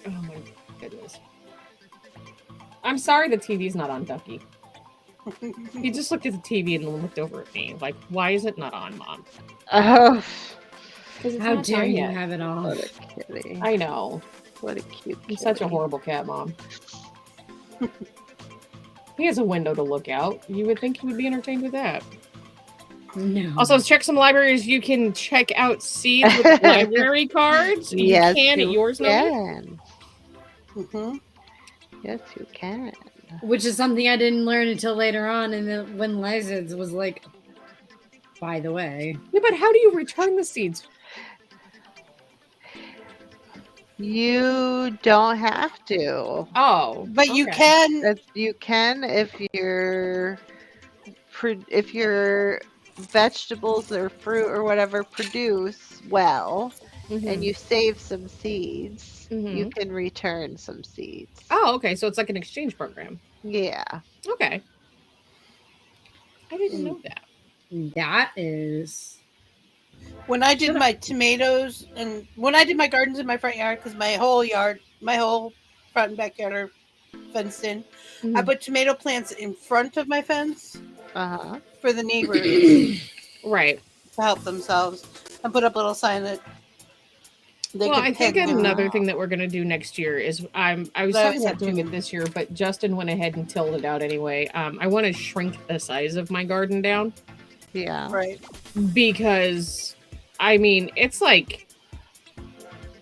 [SPEAKER 5] Oh my goodness. I'm sorry the TV's not on, Ducky. He just looked at the TV and then looked over at me like, why is it not on, Mom?
[SPEAKER 4] Oh,
[SPEAKER 5] Because it's
[SPEAKER 3] How
[SPEAKER 5] not
[SPEAKER 3] dare
[SPEAKER 5] time
[SPEAKER 3] you
[SPEAKER 5] yet.
[SPEAKER 3] have it off?
[SPEAKER 4] what a kitty!
[SPEAKER 5] I know.
[SPEAKER 4] What a cute kitty!
[SPEAKER 5] He's such a horrible cat, Mom. He has a window to look out. You would think he would be entertained with that.
[SPEAKER 3] No.
[SPEAKER 5] Also, check some libraries. You can check out seeds with library cards.
[SPEAKER 4] Yes,
[SPEAKER 5] you can at yours, no?
[SPEAKER 4] can.
[SPEAKER 2] Hmm.
[SPEAKER 4] Yes, you can.
[SPEAKER 3] Which is something I didn't learn until later on, and then when Liza was like, by the way.
[SPEAKER 5] Yeah, but how do you return the seeds?
[SPEAKER 4] You don't have to.
[SPEAKER 5] Oh,
[SPEAKER 2] But you
[SPEAKER 5] okay.
[SPEAKER 2] can.
[SPEAKER 4] You can if your vegetables or fruit or whatever produce well,
[SPEAKER 5] Mhm.
[SPEAKER 4] and you save some seeds, you
[SPEAKER 5] Mhm.
[SPEAKER 4] can return some seeds.
[SPEAKER 5] Oh, okay. So it's like an exchange program.
[SPEAKER 4] Yeah.
[SPEAKER 5] Okay. I didn't know that.
[SPEAKER 3] That is.
[SPEAKER 2] When I did my tomatoes and when I did my gardens in my front yard, because my whole front and backyard are fenced in, I
[SPEAKER 5] Mhm.
[SPEAKER 2] put tomato plants in front of my fence
[SPEAKER 4] Uh-huh.
[SPEAKER 2] for the neighbors to
[SPEAKER 5] Right.
[SPEAKER 2] help themselves, and put up a little sign that they
[SPEAKER 5] Well,
[SPEAKER 2] could
[SPEAKER 5] I think
[SPEAKER 2] pick.
[SPEAKER 5] another thing that we're going to do next year is I was
[SPEAKER 2] That
[SPEAKER 5] talking
[SPEAKER 2] was
[SPEAKER 5] about doing it
[SPEAKER 2] something.
[SPEAKER 5] this year, but Justin went ahead and tilled it out anyway. I want to shrink the size of my garden down
[SPEAKER 4] Yeah.
[SPEAKER 2] Right.
[SPEAKER 5] because, I mean, it's like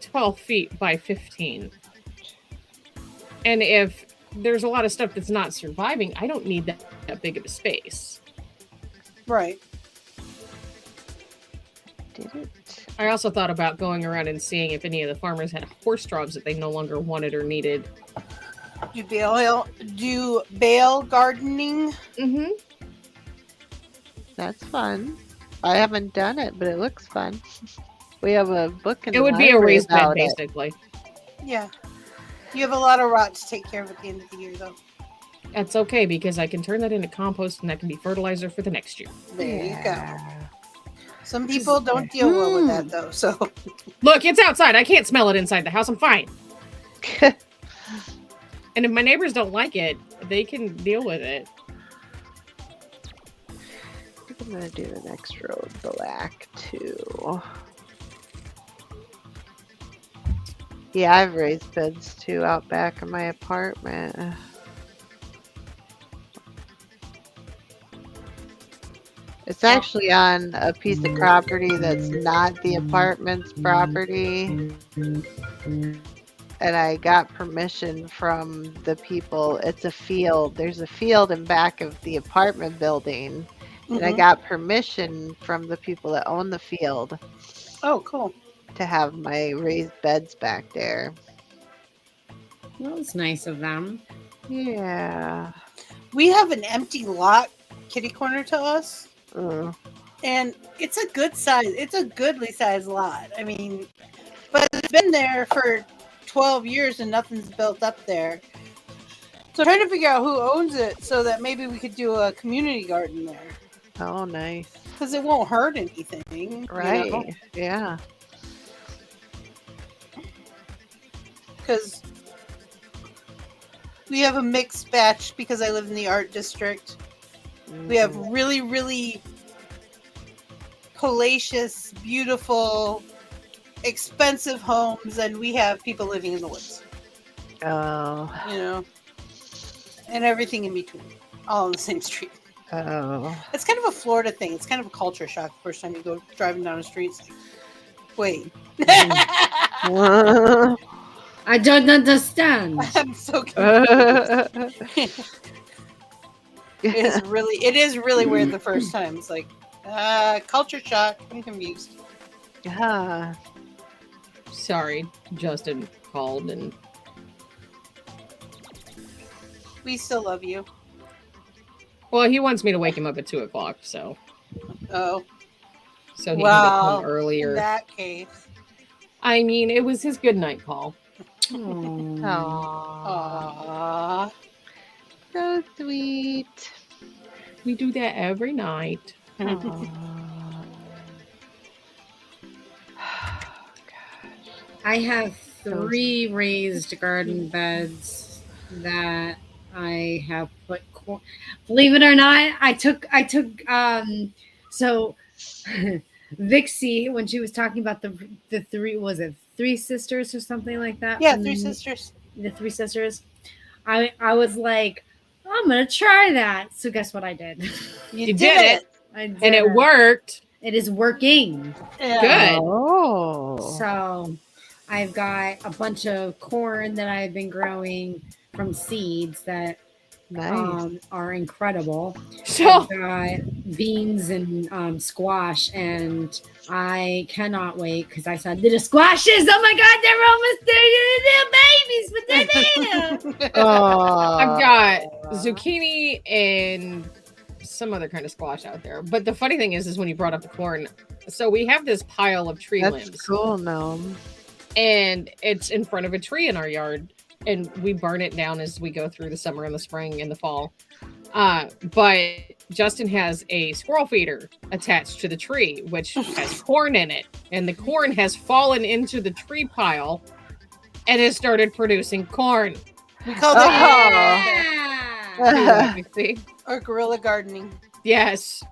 [SPEAKER 5] 12 feet by 15. And if there's a lot of stuff that's not surviving, I don't need that big of a space.
[SPEAKER 2] Right.
[SPEAKER 4] Did it?
[SPEAKER 5] I also thought about going around and seeing if any of the farmers had horse troughs that they no longer wanted or needed.
[SPEAKER 2] Do bale gardening.
[SPEAKER 5] Mm-hmm.
[SPEAKER 4] That's fun. I haven't done it, but it looks fun. We have a book in
[SPEAKER 5] It
[SPEAKER 4] the
[SPEAKER 5] would be a
[SPEAKER 4] library
[SPEAKER 5] raised bed,
[SPEAKER 4] about it.
[SPEAKER 5] basically.
[SPEAKER 2] Yeah. You have a lot of rot to take care of at the end of the year, though.
[SPEAKER 5] That's okay because I can turn that into compost and that can be fertilizer for the next year.
[SPEAKER 2] There you go.
[SPEAKER 4] Yeah.
[SPEAKER 2] Some people don't deal well with that, though. So
[SPEAKER 5] Look, it's outside. I can't smell it inside the house. I'm fine. And if my neighbors don't like it, they can deal with it.
[SPEAKER 4] I'm gonna do the next row black too. Yeah, I've raised beds too out back of my apartment. It's actually on a piece of property that's not the apartment's property. And I got permission from the people. It's a field. There's a field in back of the apartment building. And I
[SPEAKER 2] Mhm.
[SPEAKER 4] got permission from the people that own the field
[SPEAKER 2] Oh, cool.
[SPEAKER 4] to have my raised beds back there.
[SPEAKER 3] That was nice of them.
[SPEAKER 4] Yeah.
[SPEAKER 2] We have an empty lot kitty corner to us,
[SPEAKER 4] Ugh.
[SPEAKER 2] and it's a good size. It's a goodly sized lot. I mean, but it's been there for 12 years and nothing's built up there. So I'm trying to figure out who owns it so that maybe we could do a community garden there.
[SPEAKER 4] Oh, nice.
[SPEAKER 2] Because it won't hurt anything.
[SPEAKER 4] Right. Yeah.
[SPEAKER 2] Because we have a mixed batch because I live in the art district. We have really, really palatial, beautiful, expensive homes, and we have people living in the woods,
[SPEAKER 4] Oh.
[SPEAKER 2] you know, and everything in between, all on the same street.
[SPEAKER 4] Oh.
[SPEAKER 2] It's kind of a Florida thing. It's kind of a culture shock the first time you go driving down the streets. Wait.
[SPEAKER 3] I don't understand.
[SPEAKER 2] I'm so confused. It is really weird the first time. It's like, culture shock. I'm confused.
[SPEAKER 4] Yeah.
[SPEAKER 5] Sorry, Justin called and
[SPEAKER 2] We still love you.
[SPEAKER 5] well, he wants me to wake him up at 2:00, so
[SPEAKER 2] Oh,
[SPEAKER 5] he can
[SPEAKER 2] wow.
[SPEAKER 5] come earlier.
[SPEAKER 2] In that case.
[SPEAKER 5] I mean, it was his good night call.
[SPEAKER 3] Aw.
[SPEAKER 2] Aww.
[SPEAKER 4] So sweet.
[SPEAKER 5] We do that every night.
[SPEAKER 3] I have 3 raised garden beds that I have put believe it or not, I took so Vixie, when she was talking about the 3, was it 3 sisters or something like that?
[SPEAKER 2] Yeah, 3 sisters.
[SPEAKER 3] The 3 sisters. I was like, I'm gonna try that. So guess what I did?
[SPEAKER 2] You
[SPEAKER 5] did it.
[SPEAKER 3] I did
[SPEAKER 5] And it worked.
[SPEAKER 3] It is working.
[SPEAKER 2] Yeah.
[SPEAKER 5] Good.
[SPEAKER 4] Oh.
[SPEAKER 3] So I've got a bunch of corn that I've been growing from seeds that
[SPEAKER 4] Nice.
[SPEAKER 3] are incredible.
[SPEAKER 5] So
[SPEAKER 3] I've got beans and squash, and I cannot wait because I saw little squashes. Oh my God, they're almost there, little babies, but they're there.
[SPEAKER 4] Oh.
[SPEAKER 5] I've got zucchini and some other kind of squash out there. But the funny thing is when you brought up the corn, so we have this pile of tree
[SPEAKER 4] That's
[SPEAKER 5] limbs,
[SPEAKER 4] cool, Gnome.
[SPEAKER 5] and it's in front of a tree in our yard, and we burn it down as we go through the summer and the spring and the fall. But Justin has a squirrel feeder attached to the tree, which has corn in it, and the corn has fallen into the tree pile and has started producing corn.
[SPEAKER 2] We call it
[SPEAKER 3] Yeah.
[SPEAKER 5] See?
[SPEAKER 2] or guerrilla gardening.
[SPEAKER 5] Yes.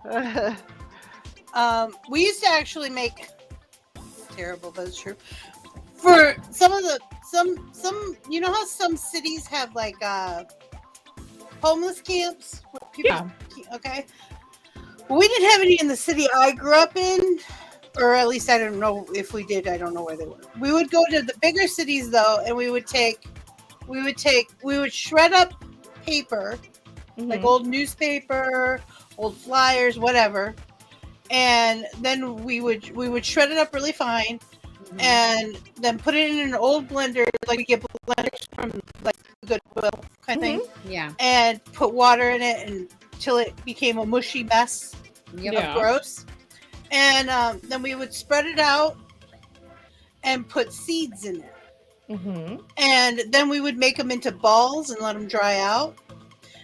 [SPEAKER 2] We used to actually make terrible, but it's true. For some of the some you know how some cities have like homeless camps where people okay. Well, we didn't have any in the city I grew up in, or at least I don't know if we did. I don't know where they were. We would go to the bigger cities though, and we would shred up paper, like old newspaper, old flyers, whatever, and then we would shred it up really fine, and then put it in an old blender, like we get blenders from like Goodwill kind of thing,
[SPEAKER 3] Yeah.
[SPEAKER 2] and put water in it until it became a mushy mess
[SPEAKER 5] Yeah.
[SPEAKER 2] of gross, and then we would spread it out and put seeds in it. And then we would make them into balls and let them dry out,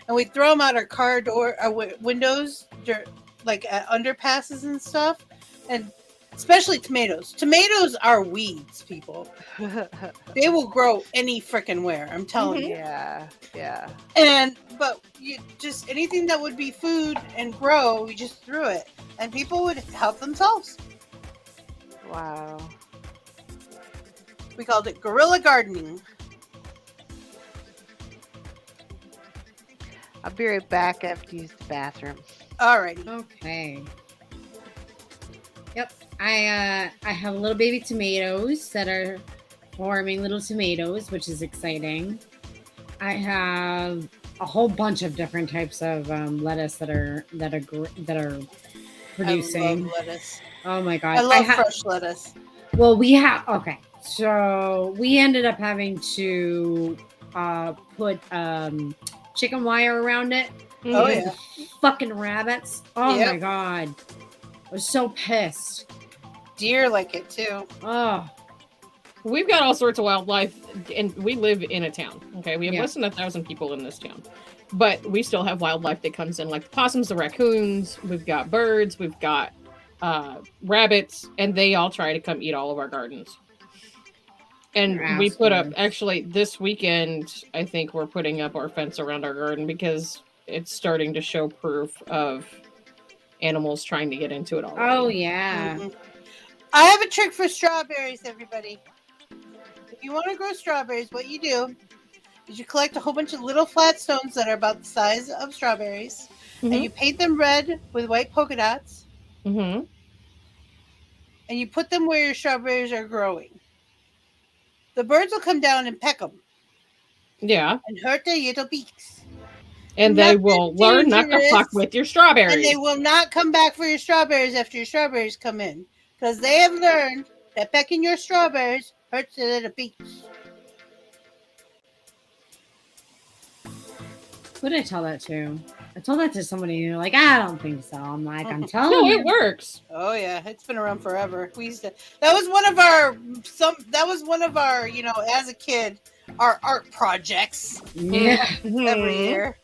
[SPEAKER 2] and we'd throw them out our car door, our windows, like at underpasses and stuff. And especially tomatoes. Tomatoes are weeds, people. They will grow any freaking where. I'm telling you.
[SPEAKER 4] Yeah.
[SPEAKER 2] But you just anything that would be food and grow, we just threw it, and people would help themselves.
[SPEAKER 4] Wow.
[SPEAKER 2] We called it guerrilla gardening.
[SPEAKER 4] I'll be right back after you use the bathroom.
[SPEAKER 2] Alrighty.
[SPEAKER 3] Okay. Yep. I have little baby tomatoes that are forming little tomatoes, which is exciting. I have a whole bunch of different types of lettuce that are producing.
[SPEAKER 2] I love lettuce.
[SPEAKER 3] Oh my god!
[SPEAKER 2] I love fresh lettuce.
[SPEAKER 3] Well, we have so we ended up having to put chicken wire around it.
[SPEAKER 2] Oh
[SPEAKER 3] because
[SPEAKER 2] yeah.
[SPEAKER 3] the fucking rabbits! Oh
[SPEAKER 2] Yep.
[SPEAKER 3] my god! I was so pissed.
[SPEAKER 2] Deer like it too.
[SPEAKER 3] Oh.
[SPEAKER 5] We've got all sorts of wildlife, and we live in a town. Okay, we have
[SPEAKER 3] Yeah.
[SPEAKER 5] less than 1,000 people in this town, but we still have wildlife that comes in, like the possums, the raccoons. We've got birds, we've got rabbits, and they all try to come eat all of our gardens. And
[SPEAKER 3] They're
[SPEAKER 5] we put up,
[SPEAKER 3] assholes.
[SPEAKER 5] actually, this weekend, I think we're putting up our fence around our garden because it's starting to show proof of animals trying to get into it all.
[SPEAKER 3] Oh yeah.
[SPEAKER 2] Mhm. I have a trick for strawberries, everybody. If you want to grow strawberries, what you do is you collect a whole bunch of little flat stones that are about the size of strawberries, and you paint them red with white polka dots,
[SPEAKER 5] Mm-hmm.
[SPEAKER 2] and you put them where your strawberries are growing. The birds will come down and peck them
[SPEAKER 5] Yeah,
[SPEAKER 2] and hurt their little beaks.
[SPEAKER 5] and they
[SPEAKER 2] Nothing
[SPEAKER 5] will learn not to
[SPEAKER 2] dangerous.
[SPEAKER 5] fuck with your strawberries.
[SPEAKER 2] And they will not come back for your strawberries after your strawberries come in, because they have learned that pecking your strawberries hurts their little beaks.
[SPEAKER 3] Who did I tell that to? I told that to somebody and they're like, I don't think so. I'm like, I'm telling
[SPEAKER 5] No,
[SPEAKER 3] you.
[SPEAKER 5] it works.
[SPEAKER 2] Oh yeah, it's been around forever. We used to. That was one of our as a kid, our art projects
[SPEAKER 3] Yeah.
[SPEAKER 2] every year.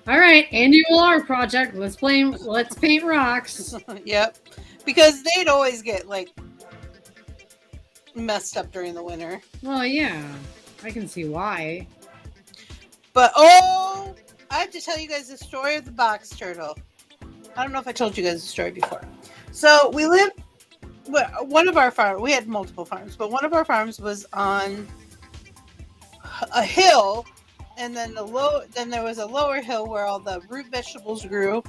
[SPEAKER 3] All right, annual art project. Let's paint rocks.
[SPEAKER 2] Yep, because they'd always get like messed up during the winter.
[SPEAKER 3] Well, yeah, I can see why.
[SPEAKER 2] But I have to tell you guys the story of the box turtle. I don't know if I told you guys the story before. So we lived. One of our farms. We had multiple farms, but one of our farms was on a hill, and then Then there was a lower hill where all the root vegetables grew,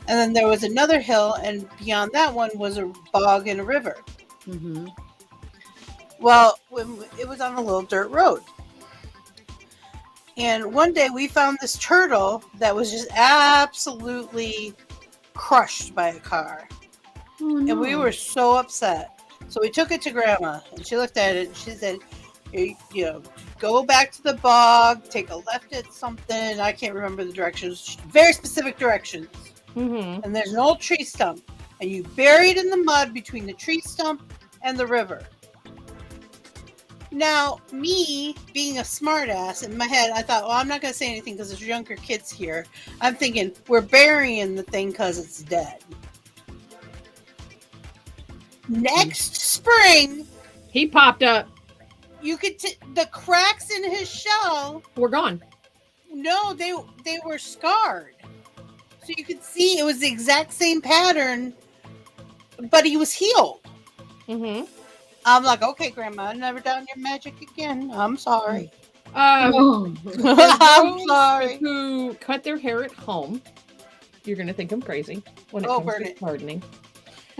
[SPEAKER 2] and then there was another hill, and beyond that one was a bog and a river.
[SPEAKER 3] Mm-hmm.
[SPEAKER 2] Well, it was on a little dirt road. And one day we found this turtle that was just absolutely crushed by a car.
[SPEAKER 3] Oh, no.
[SPEAKER 2] And we were so upset. So we took it to Grandma, and she looked at it, and she said, go back to the bog, take a left at something. I can't remember the directions. Very specific directions.
[SPEAKER 5] Mm-hmm.
[SPEAKER 2] And there's an old tree stump. And you bury it in the mud between the tree stump and the river. Now, me being a smartass, in my head, I thought, well, I'm not going to say anything because there's younger kids here. I'm thinking, we're burying the thing because it's dead. Next spring,
[SPEAKER 5] He popped up.
[SPEAKER 2] you could the cracks in his shell.
[SPEAKER 5] We're gone.
[SPEAKER 2] No, they were scarred, so you could see it was the exact same pattern, but he was healed.
[SPEAKER 5] Mm-hmm.
[SPEAKER 2] I'm like, okay, Grandma, never done your magic again. I'm sorry.
[SPEAKER 3] Oh.
[SPEAKER 2] I'm sorry.
[SPEAKER 5] Who cut their hair at home? You're gonna think I'm crazy when it
[SPEAKER 2] Oh,
[SPEAKER 5] comes
[SPEAKER 2] burn
[SPEAKER 5] to
[SPEAKER 2] it.
[SPEAKER 5] gardening.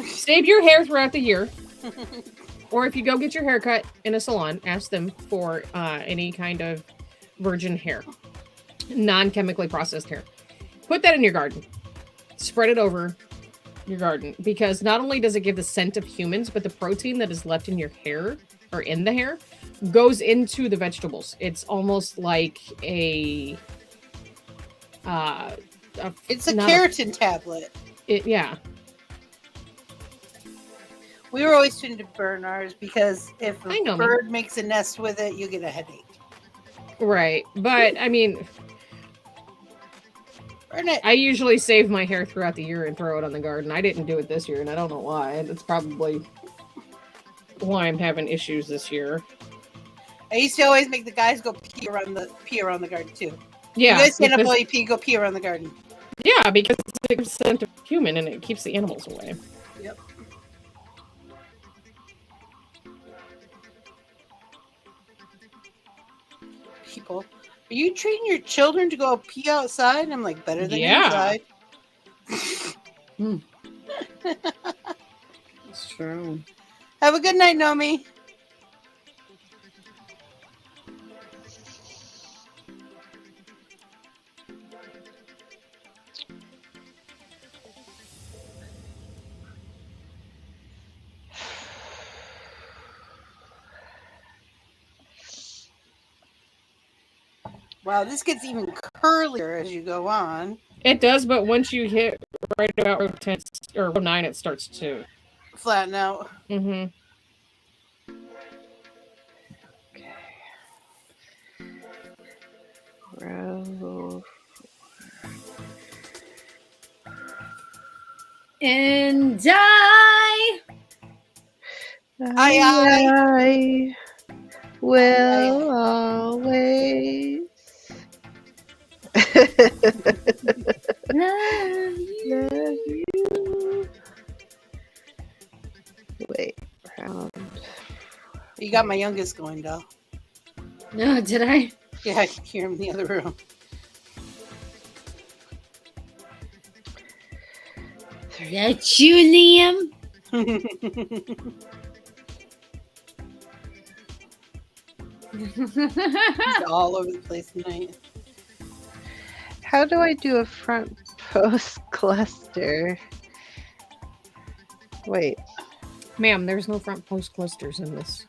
[SPEAKER 5] Save your hair throughout the year, or if you go get your hair cut in a salon, ask them for any kind of virgin hair, non-chemically processed hair. Put that in your garden. Spread it over your garden, because not only does it give the scent of humans, but the protein that is left in your hair or in the hair goes into the vegetables. It's almost like it's
[SPEAKER 2] It's a keratin tablet.
[SPEAKER 5] Yeah.
[SPEAKER 2] We were always tuned to burn ours because if
[SPEAKER 5] I
[SPEAKER 2] a
[SPEAKER 5] know, me.
[SPEAKER 2] bird makes a nest with it, you get a headache.
[SPEAKER 5] Right. But I mean,
[SPEAKER 2] Burn it.
[SPEAKER 5] I usually save my hair throughout the year and throw it on the garden. I didn't do it this year, and I don't know why. It's probably why I'm having issues this year.
[SPEAKER 2] I used to always make the guys go pee around the garden too.
[SPEAKER 5] Yeah.
[SPEAKER 2] You guys stand up
[SPEAKER 5] because-
[SPEAKER 2] while you pee, go pee around the garden.
[SPEAKER 5] Yeah, because it's a scent of human and it keeps the animals away.
[SPEAKER 2] Yep. people, are you treating your children to go pee outside? And I'm like, better than
[SPEAKER 5] Yeah.
[SPEAKER 2] inside.
[SPEAKER 3] It's true.
[SPEAKER 2] Have a good night, Nomi. Wow, this gets even curlier as you go on.
[SPEAKER 5] It does, but once you hit right about row 10 or row 9, it starts to
[SPEAKER 2] Flatten out.
[SPEAKER 5] Mm-hmm.
[SPEAKER 4] Row.
[SPEAKER 3] And I
[SPEAKER 4] I will always
[SPEAKER 3] love you.
[SPEAKER 4] love you. Wait, round.
[SPEAKER 2] You got my youngest going, doll.
[SPEAKER 3] No, did I?
[SPEAKER 2] Yeah, I can hear him in the other room.
[SPEAKER 3] That's you, Liam.
[SPEAKER 2] He's all over the place tonight.
[SPEAKER 4] How do I do a front post cluster? Wait.
[SPEAKER 5] Ma'am, there's no front post clusters in this.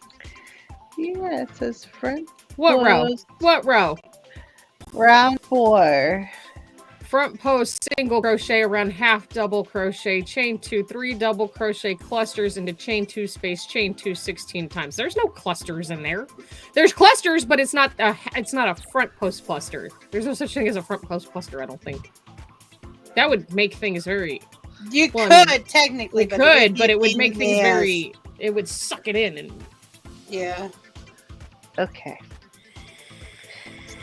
[SPEAKER 4] Yeah, it says front
[SPEAKER 5] What row?
[SPEAKER 4] post.
[SPEAKER 5] What row?
[SPEAKER 4] Round 4.
[SPEAKER 5] Front post single crochet around half double crochet, chain 2, 3 double crochet clusters into chain 2 space, chain 2 16 times. There's no clusters in there. There's clusters, but it's not a front post cluster. There's no such thing as a front post cluster, I don't think. That would make things very
[SPEAKER 2] You
[SPEAKER 5] Well,
[SPEAKER 2] could technically,
[SPEAKER 5] but it would
[SPEAKER 2] be
[SPEAKER 5] make
[SPEAKER 2] in
[SPEAKER 5] things
[SPEAKER 2] the ass.
[SPEAKER 5] very it would suck it in and
[SPEAKER 2] Yeah.
[SPEAKER 4] Okay.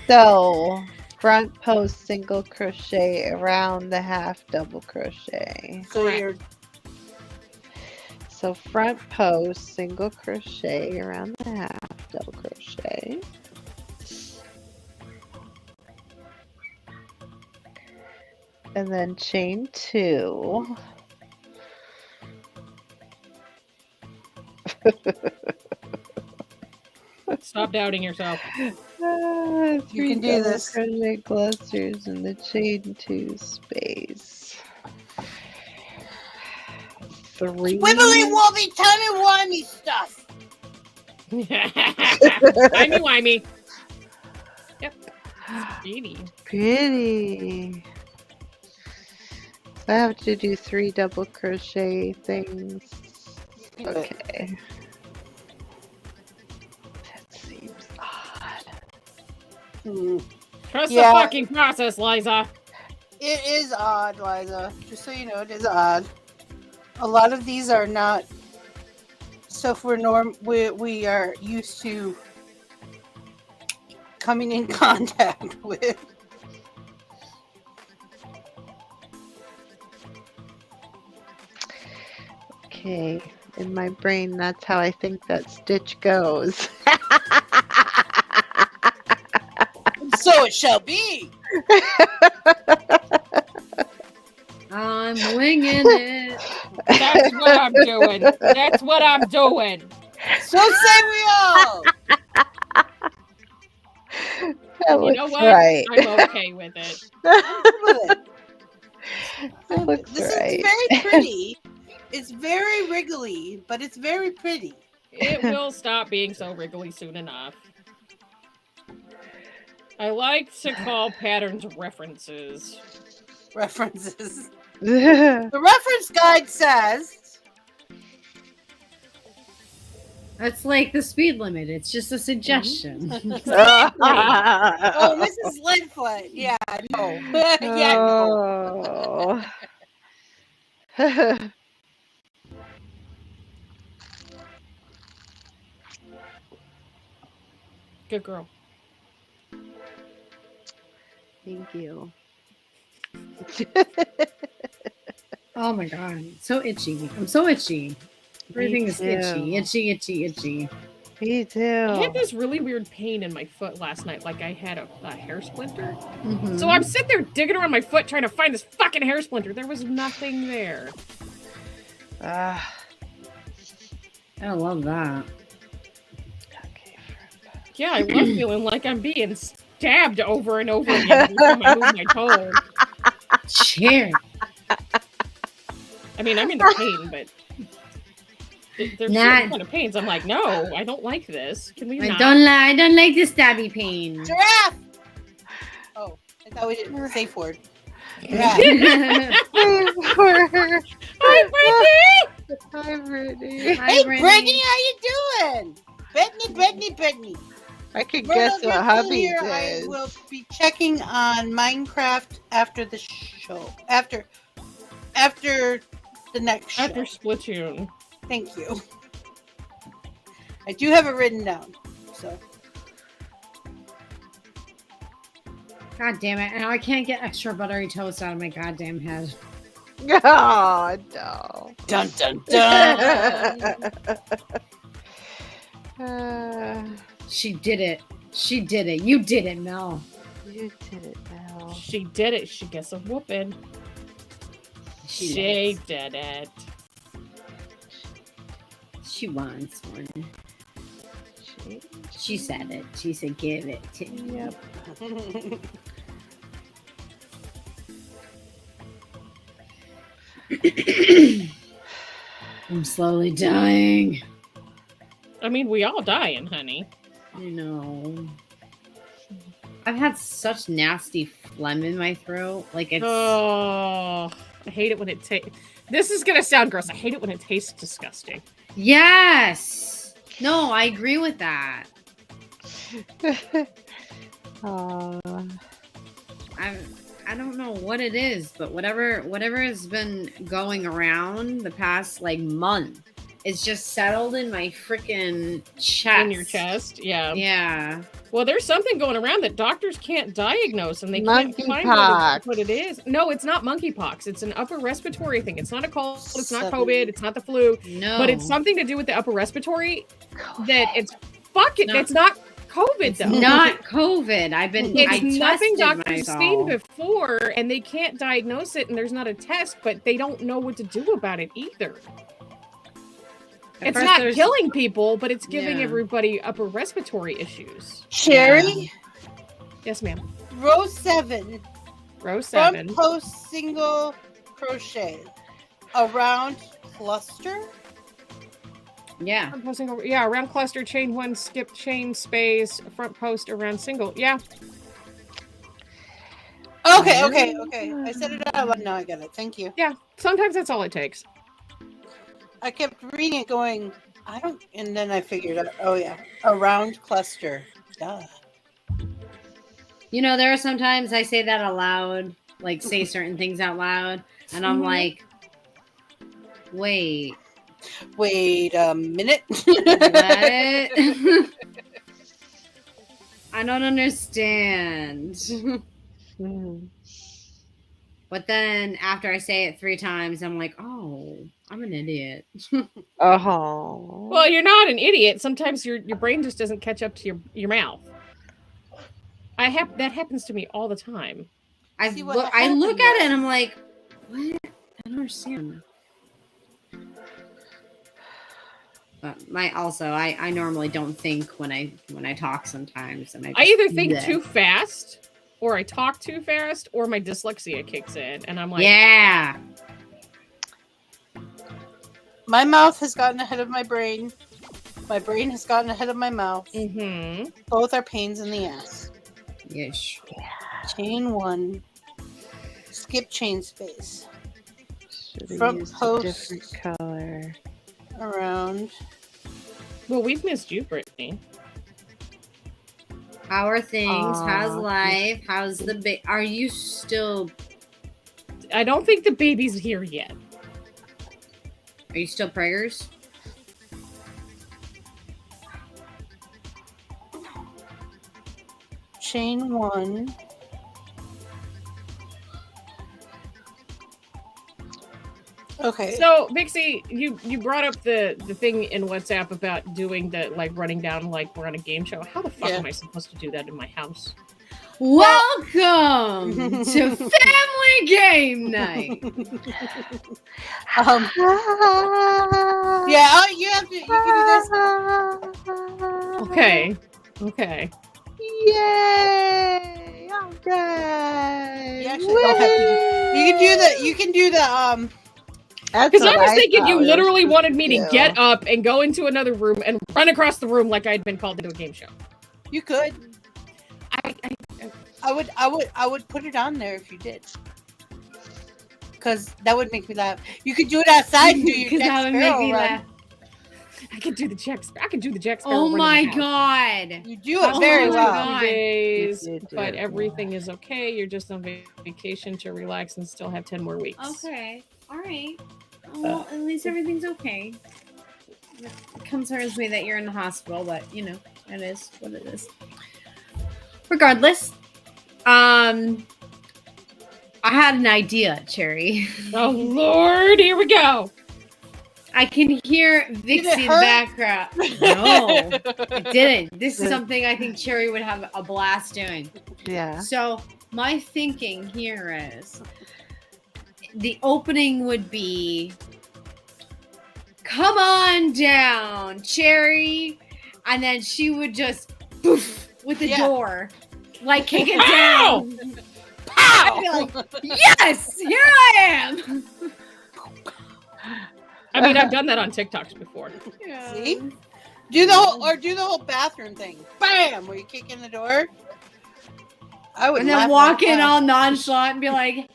[SPEAKER 4] So, front post single crochet around the half double crochet.
[SPEAKER 2] So
[SPEAKER 5] Correct.
[SPEAKER 2] you're
[SPEAKER 4] So front post single crochet around the half double crochet. And then chain 2.
[SPEAKER 5] stop doubting yourself.
[SPEAKER 2] You can do this.
[SPEAKER 4] Crochet clusters in the chain 2 space. 3.
[SPEAKER 2] wibbly wobbly timey wimey stuff.
[SPEAKER 5] Timey-wimey. Yep. It's pretty.
[SPEAKER 4] Pretty. I have to do 3 double crochet things. Okay. That seems odd.
[SPEAKER 2] Hmm.
[SPEAKER 5] Trust
[SPEAKER 2] Yeah.
[SPEAKER 5] the fucking process, Liza.
[SPEAKER 2] It is odd, Liza. Just so you know, it is odd. A lot of these are not stuff we are used to coming in contact with.
[SPEAKER 4] Okay. In my brain, that's how I think that stitch goes.
[SPEAKER 2] So it shall be.
[SPEAKER 3] I'm winging it.
[SPEAKER 5] That's what I'm doing. That's what I'm doing.
[SPEAKER 2] So say we all.
[SPEAKER 4] That
[SPEAKER 5] You know
[SPEAKER 4] looks
[SPEAKER 5] what?
[SPEAKER 4] right.
[SPEAKER 5] I'm okay with it.
[SPEAKER 4] That looks
[SPEAKER 2] This
[SPEAKER 4] right.
[SPEAKER 2] is very pretty. It's very wriggly, but it's very pretty.
[SPEAKER 5] It will stop being so wriggly soon enough. I like to call patterns references.
[SPEAKER 2] References. The reference guide says
[SPEAKER 3] That's like the speed limit. It's just a suggestion.
[SPEAKER 2] Oh, Mrs. Leadfoot. Yeah, no. Yeah, no.
[SPEAKER 4] Oh.
[SPEAKER 5] Good girl.
[SPEAKER 4] Thank you.
[SPEAKER 3] Oh my god, so itchy. I'm so itchy. Everything is
[SPEAKER 4] too.
[SPEAKER 3] itchy, itchy, itchy, itchy.
[SPEAKER 4] Me
[SPEAKER 5] I
[SPEAKER 4] too.
[SPEAKER 5] had this really weird pain in my foot last night, like I had a hair splinter.
[SPEAKER 3] Mhm.
[SPEAKER 5] So I'm sitting there digging around my foot trying to find this fucking hair splinter. There was nothing there.
[SPEAKER 4] Ah,
[SPEAKER 3] I love that.
[SPEAKER 4] okay.
[SPEAKER 5] Yeah, I love feeling like I'm being stabbed over and over again every time I move my toe.
[SPEAKER 3] Cheer.
[SPEAKER 5] I mean, I'm into pain, but there's certain kind of pains. I'm like, no, I don't like this. Can we not?
[SPEAKER 3] I don't like the stabby pain.
[SPEAKER 2] Giraffe. Oh, I thought we did safe word. Giraffe.
[SPEAKER 5] Hi, Brittany!
[SPEAKER 4] Hi, Brittany.
[SPEAKER 3] Hi,
[SPEAKER 2] Hey,
[SPEAKER 3] Brittany.
[SPEAKER 2] Brittany, how you doing? Brittany.
[SPEAKER 4] I could
[SPEAKER 2] We're
[SPEAKER 4] guess
[SPEAKER 2] not
[SPEAKER 4] what
[SPEAKER 2] gonna
[SPEAKER 4] hubby
[SPEAKER 2] here. I
[SPEAKER 4] did.
[SPEAKER 2] will be checking on Minecraft after the show. After the next show.
[SPEAKER 5] After Splatoon.
[SPEAKER 2] Thank you. I do have it written down. So
[SPEAKER 3] God damn it. Now I can't get extra buttery toast out of my goddamn head.
[SPEAKER 4] Oh, no.
[SPEAKER 2] dun dun dun.
[SPEAKER 3] She did it. She did it. You did it, Mel.
[SPEAKER 4] You did it, Mel.
[SPEAKER 5] She did it. She gets a whooping. She did it.
[SPEAKER 3] She wants one. She said it. She said, give it to me.
[SPEAKER 4] Yep.
[SPEAKER 3] I'm slowly dying.
[SPEAKER 5] I mean, we all dying, honey.
[SPEAKER 3] I know. I've had such nasty phlegm in my throat. Like it's
[SPEAKER 5] Oh, I hate it when it tastes. This is gonna sound gross. I hate it when it tastes disgusting.
[SPEAKER 3] yes. No, I agree with that.
[SPEAKER 4] Oh.
[SPEAKER 3] I don't know what it is, but whatever has been going around the past like month, it's just settled in my freaking chest.
[SPEAKER 5] In your chest, yeah.
[SPEAKER 3] Yeah.
[SPEAKER 5] Well, there's something going around that doctors can't diagnose, and they can't find
[SPEAKER 4] Monkeypox.
[SPEAKER 5] what it is. No, it's not monkeypox. It's an upper respiratory thing. It's not a cold. It's not
[SPEAKER 2] Seven.
[SPEAKER 5] COVID. It's not the flu.
[SPEAKER 3] No.
[SPEAKER 5] But it's something to do with the upper respiratory. That it's fucking.
[SPEAKER 3] No.
[SPEAKER 5] It's not COVID
[SPEAKER 3] It's
[SPEAKER 5] though.
[SPEAKER 3] not COVID. I
[SPEAKER 5] It's nothing
[SPEAKER 3] tested
[SPEAKER 5] doctors
[SPEAKER 3] myself.
[SPEAKER 5] seen before, and they can't diagnose it, and there's not a test, but they don't know what to do about it either.
[SPEAKER 3] At
[SPEAKER 5] It's
[SPEAKER 3] first
[SPEAKER 5] not
[SPEAKER 3] there's-
[SPEAKER 5] killing people, but it's giving
[SPEAKER 3] Yeah.
[SPEAKER 5] everybody upper respiratory issues.
[SPEAKER 2] Sherry,
[SPEAKER 5] Yes, ma'am.
[SPEAKER 2] row 7,
[SPEAKER 5] Row 7.
[SPEAKER 2] front post single crochet around cluster.
[SPEAKER 3] Yeah.
[SPEAKER 5] Front post single, yeah, around cluster, chain 1, skip chain space, front post around single. Yeah.
[SPEAKER 2] Okay. I said it out loud. Now I got it. Thank you.
[SPEAKER 5] Yeah. Sometimes that's all it takes.
[SPEAKER 2] I kept reading it going, I don't, and then I figured out, oh yeah, around cluster. Duh.
[SPEAKER 3] You know, there are sometimes I say that aloud, like say certain things out loud, and I'm
[SPEAKER 5] Mhm.
[SPEAKER 3] like, wait,
[SPEAKER 2] Wait a minute.
[SPEAKER 3] what? I don't understand.
[SPEAKER 4] Mm.
[SPEAKER 3] But then after I say it 3 times, I'm like, oh, I'm an idiot.
[SPEAKER 4] Oh.
[SPEAKER 5] Well, you're not an idiot. Sometimes your brain just doesn't catch up to your mouth. That happens to me all the time.
[SPEAKER 2] See, what
[SPEAKER 3] I look at
[SPEAKER 2] happened
[SPEAKER 3] it and I'm like, what? I don't understand. But I normally don't think when I talk sometimes, and
[SPEAKER 5] I either think
[SPEAKER 3] bleh.
[SPEAKER 5] too fast, or I talk too fast, or my dyslexia kicks in, and I'm like,
[SPEAKER 3] yeah.
[SPEAKER 2] My mouth has gotten ahead of my brain. My brain has gotten ahead of my mouth.
[SPEAKER 5] mm-hmm.
[SPEAKER 2] Both are pains in the ass.
[SPEAKER 3] Yes.
[SPEAKER 2] Chain 1. Skip chain space.
[SPEAKER 4] Should've
[SPEAKER 2] Front
[SPEAKER 4] used a
[SPEAKER 2] post.
[SPEAKER 4] different color.
[SPEAKER 2] Around.
[SPEAKER 5] Well, we've missed you, Brittany.
[SPEAKER 3] How are things? How's
[SPEAKER 4] Aw.
[SPEAKER 3] life? How's the Are you still?
[SPEAKER 5] I don't think the baby's here yet.
[SPEAKER 3] Are you still preggers?
[SPEAKER 2] Chain 1. Okay.
[SPEAKER 5] So, Vixie, you brought up the thing in WhatsApp about doing the like running down like we're on a game show. How the fuck
[SPEAKER 2] Yeah.
[SPEAKER 5] am I supposed to do that in my house?
[SPEAKER 3] Welcome to Family Game Night.
[SPEAKER 2] Yeah, you have to. You can do this.
[SPEAKER 5] Okay. Okay.
[SPEAKER 4] Yay! Okay.
[SPEAKER 2] You actually don't have to. You can do the. You can do the.
[SPEAKER 4] That's
[SPEAKER 5] Because I
[SPEAKER 4] what
[SPEAKER 5] was thinking
[SPEAKER 4] thought
[SPEAKER 5] you
[SPEAKER 4] we were
[SPEAKER 5] literally
[SPEAKER 4] supposed
[SPEAKER 5] wanted me to
[SPEAKER 4] do.
[SPEAKER 5] get up and go into another room and run across the room like I'd been called into a game show.
[SPEAKER 2] You could.
[SPEAKER 5] I
[SPEAKER 2] I would put it on there if you did. Because that would make me laugh. You could do it outside and do your
[SPEAKER 3] 'Cause
[SPEAKER 2] Jack
[SPEAKER 3] that would make
[SPEAKER 2] Sparrow
[SPEAKER 3] me
[SPEAKER 2] run.
[SPEAKER 3] laugh.
[SPEAKER 5] could do the Jack. I could do the Jack Sparrow.
[SPEAKER 3] Oh
[SPEAKER 5] run in
[SPEAKER 3] my
[SPEAKER 5] the house.
[SPEAKER 3] god.
[SPEAKER 2] You do it
[SPEAKER 3] Oh
[SPEAKER 2] very
[SPEAKER 3] my
[SPEAKER 2] well.
[SPEAKER 3] God.
[SPEAKER 5] Days,
[SPEAKER 4] You did do
[SPEAKER 5] but
[SPEAKER 4] it
[SPEAKER 5] everything is okay. You're just on vacation to relax and still have 10 more weeks.
[SPEAKER 3] Okay. All right. Well, at least everything's okay. It concerns me that you're in the hospital, but you know, it is what it is. Regardless, I had an idea, Cherry.
[SPEAKER 5] Oh Lord, here we go.
[SPEAKER 3] I can hear Vixie in the
[SPEAKER 2] hurt?
[SPEAKER 3] background. No, it didn't. This is something I think Cherry would have a blast doing.
[SPEAKER 4] Yeah.
[SPEAKER 3] So my thinking here is the opening would be, come on down, Cherry. And then she would just poof with the
[SPEAKER 2] Yeah.
[SPEAKER 3] door, like kick it
[SPEAKER 5] Pow!
[SPEAKER 3] down.
[SPEAKER 2] Pow!
[SPEAKER 3] I'd be like, yes, here I am.
[SPEAKER 5] I mean, I've done that on TikToks before.
[SPEAKER 2] See? Do the whole bathroom thing. Bam! Where you kick in the door. I would
[SPEAKER 3] And then
[SPEAKER 2] laugh
[SPEAKER 3] walk
[SPEAKER 2] like
[SPEAKER 3] in
[SPEAKER 2] that.
[SPEAKER 3] all nonchalant and be like,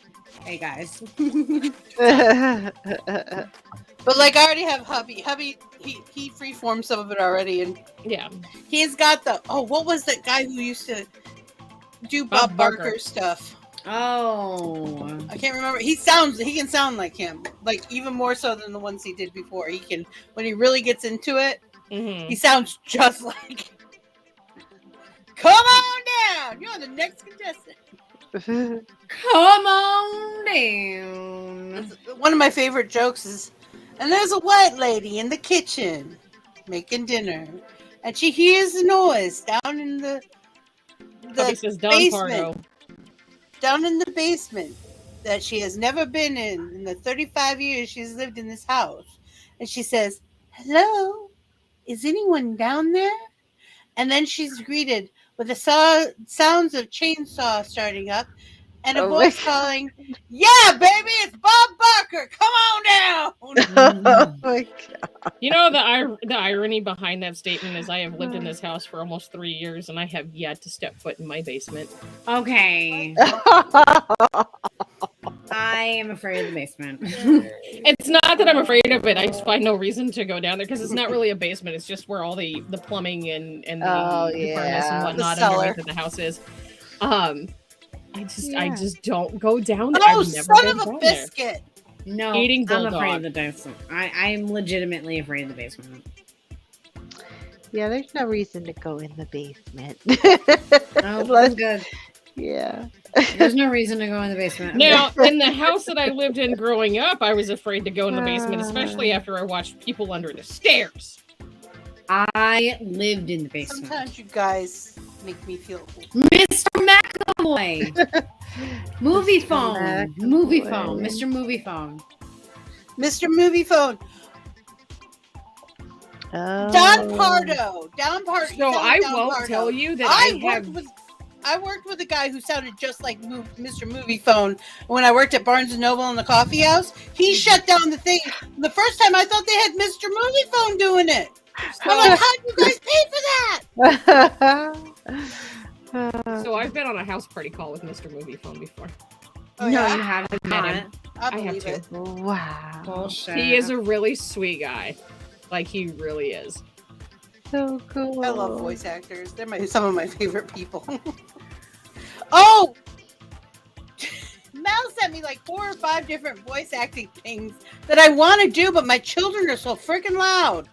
[SPEAKER 3] hey guys.
[SPEAKER 2] But like I already have hubby. Hubby he freeformed some of it already, and
[SPEAKER 5] Yeah.
[SPEAKER 2] he's got the what was that guy who used to do
[SPEAKER 5] Bob
[SPEAKER 2] Bob
[SPEAKER 5] Barker.
[SPEAKER 2] Barker stuff?
[SPEAKER 3] Oh.
[SPEAKER 2] I can't remember. He can sound like him, like even more so than the ones he did before. He can, when he really gets into it,
[SPEAKER 5] Mhm.
[SPEAKER 2] he sounds just like. Come on down. You're the next contestant.
[SPEAKER 3] Come on down.
[SPEAKER 2] One of my favorite jokes is, and there's a white lady in the kitchen making dinner, and she hears a noise down in the
[SPEAKER 5] Hubby says Don
[SPEAKER 2] basement.
[SPEAKER 5] Pardo.
[SPEAKER 2] Down in the basement that she has never been in the 35 years she's lived in this house. And she says, hello, is anyone down there? And then she's greeted with the sounds of chainsaw starting up and a
[SPEAKER 4] Oh my
[SPEAKER 2] voice calling, yeah, baby, it's Bob Barker. Come on down.
[SPEAKER 4] Oh my God.
[SPEAKER 5] You know, the irony behind that statement is I have lived in this house for almost 3 years and I have yet to step foot in my basement.
[SPEAKER 3] Okay. I am afraid of the basement.
[SPEAKER 5] It's not that I'm afraid of it. I just find no reason to go down there because it's not really a basement. It's just where all the plumbing and the
[SPEAKER 4] Oh,
[SPEAKER 5] furnace
[SPEAKER 4] yeah.
[SPEAKER 5] and whatnot
[SPEAKER 2] The cellar.
[SPEAKER 5] underneath of the house is. I
[SPEAKER 4] Yeah.
[SPEAKER 5] just don't go down there.
[SPEAKER 2] Oh,
[SPEAKER 5] I've never
[SPEAKER 2] son
[SPEAKER 5] been
[SPEAKER 2] of a
[SPEAKER 5] down there.
[SPEAKER 2] biscuit.
[SPEAKER 3] No,
[SPEAKER 5] Eating
[SPEAKER 3] I'm afraid
[SPEAKER 5] bulldog.
[SPEAKER 3] of the basement. I'm legitimately afraid of the basement.
[SPEAKER 4] Yeah, there's no reason to go in the basement.
[SPEAKER 3] Oh,
[SPEAKER 4] Unless-
[SPEAKER 3] I'm good.
[SPEAKER 4] yeah.
[SPEAKER 3] There's no reason to go in the basement.
[SPEAKER 5] Now, in the house that I lived in growing up, I was afraid to go in the basement, especially after I watched people under the stairs.
[SPEAKER 3] I lived in the basement.
[SPEAKER 2] Sometimes you guys make me feel
[SPEAKER 3] Mr. McAvoy. Movie
[SPEAKER 4] Mr.
[SPEAKER 3] phone. Movie
[SPEAKER 4] McAvoy.
[SPEAKER 3] phone. Mr. Movie phone.
[SPEAKER 2] Mr. Movie Phone.
[SPEAKER 4] Oh.
[SPEAKER 2] Don Pardo. Don Pardo.
[SPEAKER 5] So I won't tell you that
[SPEAKER 2] I worked with a guy who sounded just like Mr. Movie Phone when I worked at Barnes & Noble in the coffee house. He shut down the thing. The first time I thought they had Mr. Movie Phone doing it. I'm like, how did you guys pay for that?
[SPEAKER 5] So I've been on a house party call with Mr. Movie Phone before.
[SPEAKER 2] Oh,
[SPEAKER 3] No,
[SPEAKER 2] yeah?
[SPEAKER 3] you haven't.
[SPEAKER 5] Met him.
[SPEAKER 2] I
[SPEAKER 5] I have
[SPEAKER 2] believe
[SPEAKER 5] to.
[SPEAKER 2] it.
[SPEAKER 4] Wow.
[SPEAKER 3] Bullshit.
[SPEAKER 5] He is a really sweet guy. Like, he really is.
[SPEAKER 4] So cool.
[SPEAKER 2] I love voice actors. They're some of my favorite people. Oh! Mel sent me like 4 or 5 different voice acting things that I want to do, but my children are so freaking loud.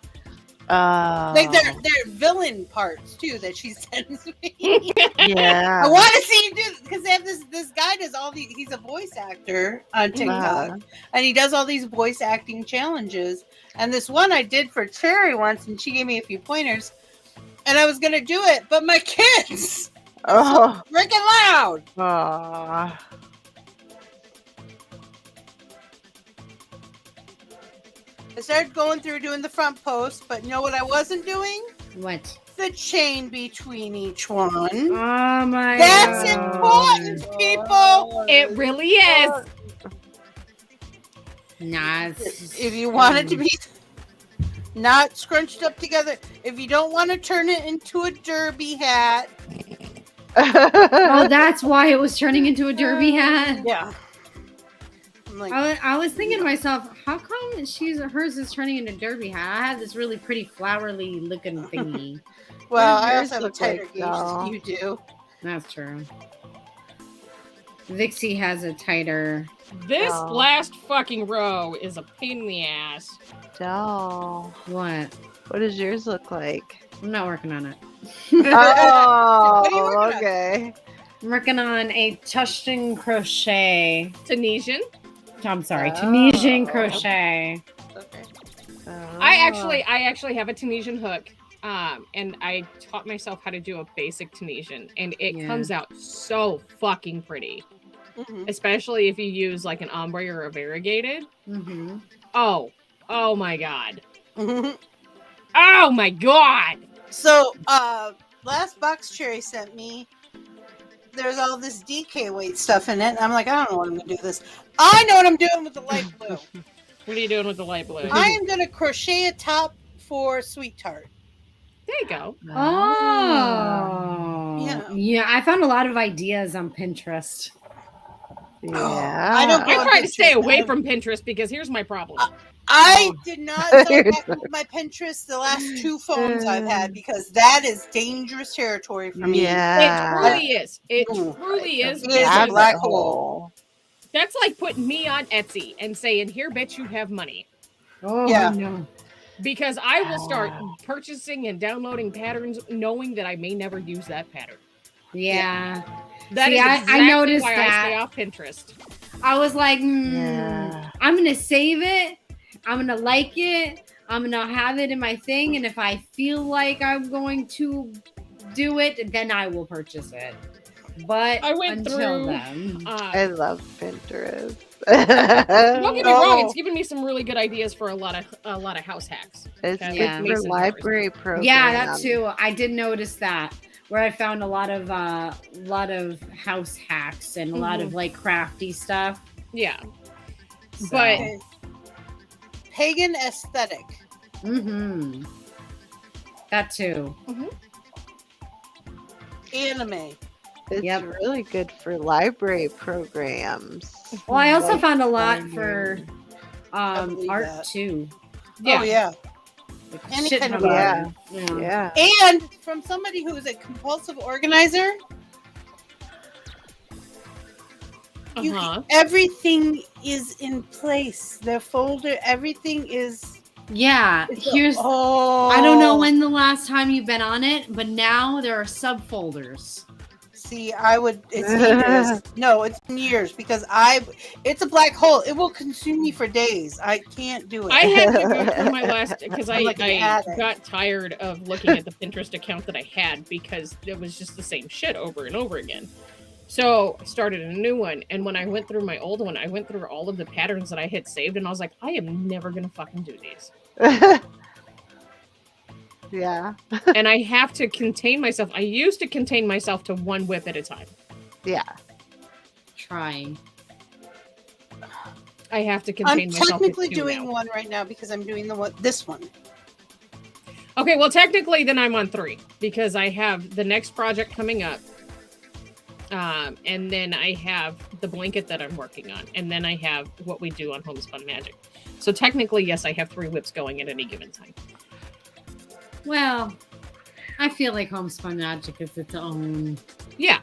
[SPEAKER 2] Like they're villain parts too that she sends me.
[SPEAKER 4] Yeah.
[SPEAKER 2] I want to see him do because they have this guy does all the he's a voice actor on TikTok and he does all these voice acting challenges. And this one I did for Cherry once, and she gave me a few pointers, and I was gonna do it, but my kids are so freaking loud.
[SPEAKER 4] Aw.
[SPEAKER 2] I started going through doing the front post, but you know what I wasn't doing?
[SPEAKER 3] What?
[SPEAKER 2] The chain between each one.
[SPEAKER 3] Oh my
[SPEAKER 2] That's
[SPEAKER 3] God.
[SPEAKER 2] important, people.
[SPEAKER 5] It really is.
[SPEAKER 3] Nah,
[SPEAKER 2] If you want it to be not scrunched up together, if you don't want to turn it into a derby hat.
[SPEAKER 3] oh, that's why it was turning into a derby hat.
[SPEAKER 2] Yeah. I'm like,
[SPEAKER 3] I was thinking to myself, how come hers is turning into a derby hat? I have this really pretty flowery looking thingy.
[SPEAKER 2] well,
[SPEAKER 4] What
[SPEAKER 2] I
[SPEAKER 4] does
[SPEAKER 2] also have a
[SPEAKER 4] yours look
[SPEAKER 2] tighter
[SPEAKER 4] like,
[SPEAKER 2] gauge
[SPEAKER 4] though?
[SPEAKER 2] than you do.
[SPEAKER 3] That's true. Vixie has a tighter.
[SPEAKER 5] This
[SPEAKER 4] Oh.
[SPEAKER 5] last fucking row is a pain in the ass.
[SPEAKER 4] Doll.
[SPEAKER 3] What?
[SPEAKER 4] What does yours look like?
[SPEAKER 3] I'm not working on it.
[SPEAKER 2] What are you
[SPEAKER 4] Oh,
[SPEAKER 2] working on?
[SPEAKER 4] okay.
[SPEAKER 3] I'm working on a Tuscan crochet.
[SPEAKER 5] Tunisian.
[SPEAKER 3] I'm sorry, Tunisian
[SPEAKER 4] Oh.
[SPEAKER 3] crochet.
[SPEAKER 2] Okay.
[SPEAKER 5] I actually have a Tunisian hook. And I taught myself how to do a basic Tunisian, and it
[SPEAKER 3] Yeah.
[SPEAKER 5] comes out so fucking pretty.
[SPEAKER 2] Mhm.
[SPEAKER 5] Especially if you use like an ombre or a variegated.
[SPEAKER 3] Mm-hmm.
[SPEAKER 5] Oh my god.
[SPEAKER 2] Mhm.
[SPEAKER 5] Oh my god.
[SPEAKER 2] So, last box Cherry sent me, there's all this DK weight stuff in it. And I'm like, I don't know what I'm going to do with this. I know what I'm doing with the light blue.
[SPEAKER 5] What are you doing with the light blue?
[SPEAKER 2] I am going to crochet a top for Sweet Tart.
[SPEAKER 5] There you go.
[SPEAKER 3] Oh.
[SPEAKER 2] Yeah.
[SPEAKER 3] Yeah, I found a lot of ideas on Pinterest.
[SPEAKER 4] Yeah.
[SPEAKER 2] I don't
[SPEAKER 5] I
[SPEAKER 2] go on
[SPEAKER 5] try to stay
[SPEAKER 2] Pinterest.
[SPEAKER 5] away from Pinterest because here's my problem.
[SPEAKER 2] I did not sign back into my Pinterest the last 2 phones I've had because that is dangerous territory for me.
[SPEAKER 4] Yeah.
[SPEAKER 5] It truly is. It
[SPEAKER 2] Ooh.
[SPEAKER 5] truly is.
[SPEAKER 2] It is a
[SPEAKER 4] Rabbit
[SPEAKER 2] black hole.
[SPEAKER 5] That's like putting me on Etsy and saying, "Here, bitch, you have money."
[SPEAKER 3] Oh,
[SPEAKER 2] Yeah.
[SPEAKER 3] no.
[SPEAKER 5] Because I will start purchasing and downloading patterns knowing that I may never use that pattern.
[SPEAKER 3] Yeah.
[SPEAKER 5] That
[SPEAKER 3] See,
[SPEAKER 5] is
[SPEAKER 3] I
[SPEAKER 5] exactly
[SPEAKER 3] noticed
[SPEAKER 5] why
[SPEAKER 3] that.
[SPEAKER 5] I stay off Pinterest.
[SPEAKER 3] I was like,
[SPEAKER 4] Yeah.
[SPEAKER 3] I'm going to save it. I'm going to like it. I'm going to have it in my thing. And if I feel like I'm going to do it, then I will purchase it. But
[SPEAKER 5] I went
[SPEAKER 3] until
[SPEAKER 5] through.
[SPEAKER 3] then.
[SPEAKER 4] I love Pinterest.
[SPEAKER 5] Don't get me wrong;
[SPEAKER 2] Oh.
[SPEAKER 5] it's given me some really good ideas for a lot of house hacks.
[SPEAKER 4] It's
[SPEAKER 5] Okay,
[SPEAKER 4] good
[SPEAKER 3] Yeah.
[SPEAKER 4] for
[SPEAKER 5] Mason drawers.
[SPEAKER 4] library programs.
[SPEAKER 3] Yeah, that too. I did notice that, where I found a lot of house hacks and a lot of like crafty stuff.
[SPEAKER 5] Yeah,
[SPEAKER 3] So.
[SPEAKER 5] but
[SPEAKER 2] Okay. Pagan aesthetic.
[SPEAKER 3] Mm-hmm. That too.
[SPEAKER 2] Anime.
[SPEAKER 4] It's
[SPEAKER 3] Yep.
[SPEAKER 4] really good for library programs.
[SPEAKER 3] Well, I also
[SPEAKER 4] Like
[SPEAKER 3] found a lot
[SPEAKER 4] finding-
[SPEAKER 3] for
[SPEAKER 2] believe
[SPEAKER 3] art
[SPEAKER 2] that.
[SPEAKER 3] too.
[SPEAKER 5] yeah,
[SPEAKER 2] Oh, yeah.
[SPEAKER 3] Like,
[SPEAKER 2] Any
[SPEAKER 3] shit
[SPEAKER 2] kind of
[SPEAKER 3] ton
[SPEAKER 4] art.
[SPEAKER 3] art. Yeah.
[SPEAKER 4] Yeah.
[SPEAKER 2] And from somebody who is a compulsive organizer, you
[SPEAKER 5] uh-huh.
[SPEAKER 2] everything is in place. The folder, everything is.
[SPEAKER 3] Yeah. Here's.
[SPEAKER 2] Oh,
[SPEAKER 3] I don't know when the last time you've been on it, but now there are subfolders.
[SPEAKER 2] See, I would. It's years. No, it's years because it's a black hole. It will consume me for days. I can't do it.
[SPEAKER 5] I had to go through my last because
[SPEAKER 2] I'm like an
[SPEAKER 5] I
[SPEAKER 2] addict.
[SPEAKER 5] got tired of looking at the Pinterest account that I had because it was just the same shit over and over again. So I started a new one, and when I went through my old one, I went through all of the patterns that I had saved, and I was like, I am never gonna fucking do these.
[SPEAKER 4] Yeah.
[SPEAKER 5] And I have to contain myself. I used to contain myself to one whip at a time.
[SPEAKER 4] Yeah.
[SPEAKER 3] Trying.
[SPEAKER 5] I have to
[SPEAKER 2] I'm
[SPEAKER 5] contain myself.
[SPEAKER 2] technically
[SPEAKER 5] to two
[SPEAKER 2] doing
[SPEAKER 5] now.
[SPEAKER 2] one right now because I'm doing this one.
[SPEAKER 5] Okay, well, technically, then I'm on 3 because I have the next project coming up. And then I have the blanket that I'm working on. And then I have what we do on Homespun Magic. So technically, yes, I have 3 whips going at any given time.
[SPEAKER 3] Well, I feel like Homespun Magic is its own.
[SPEAKER 5] Yeah.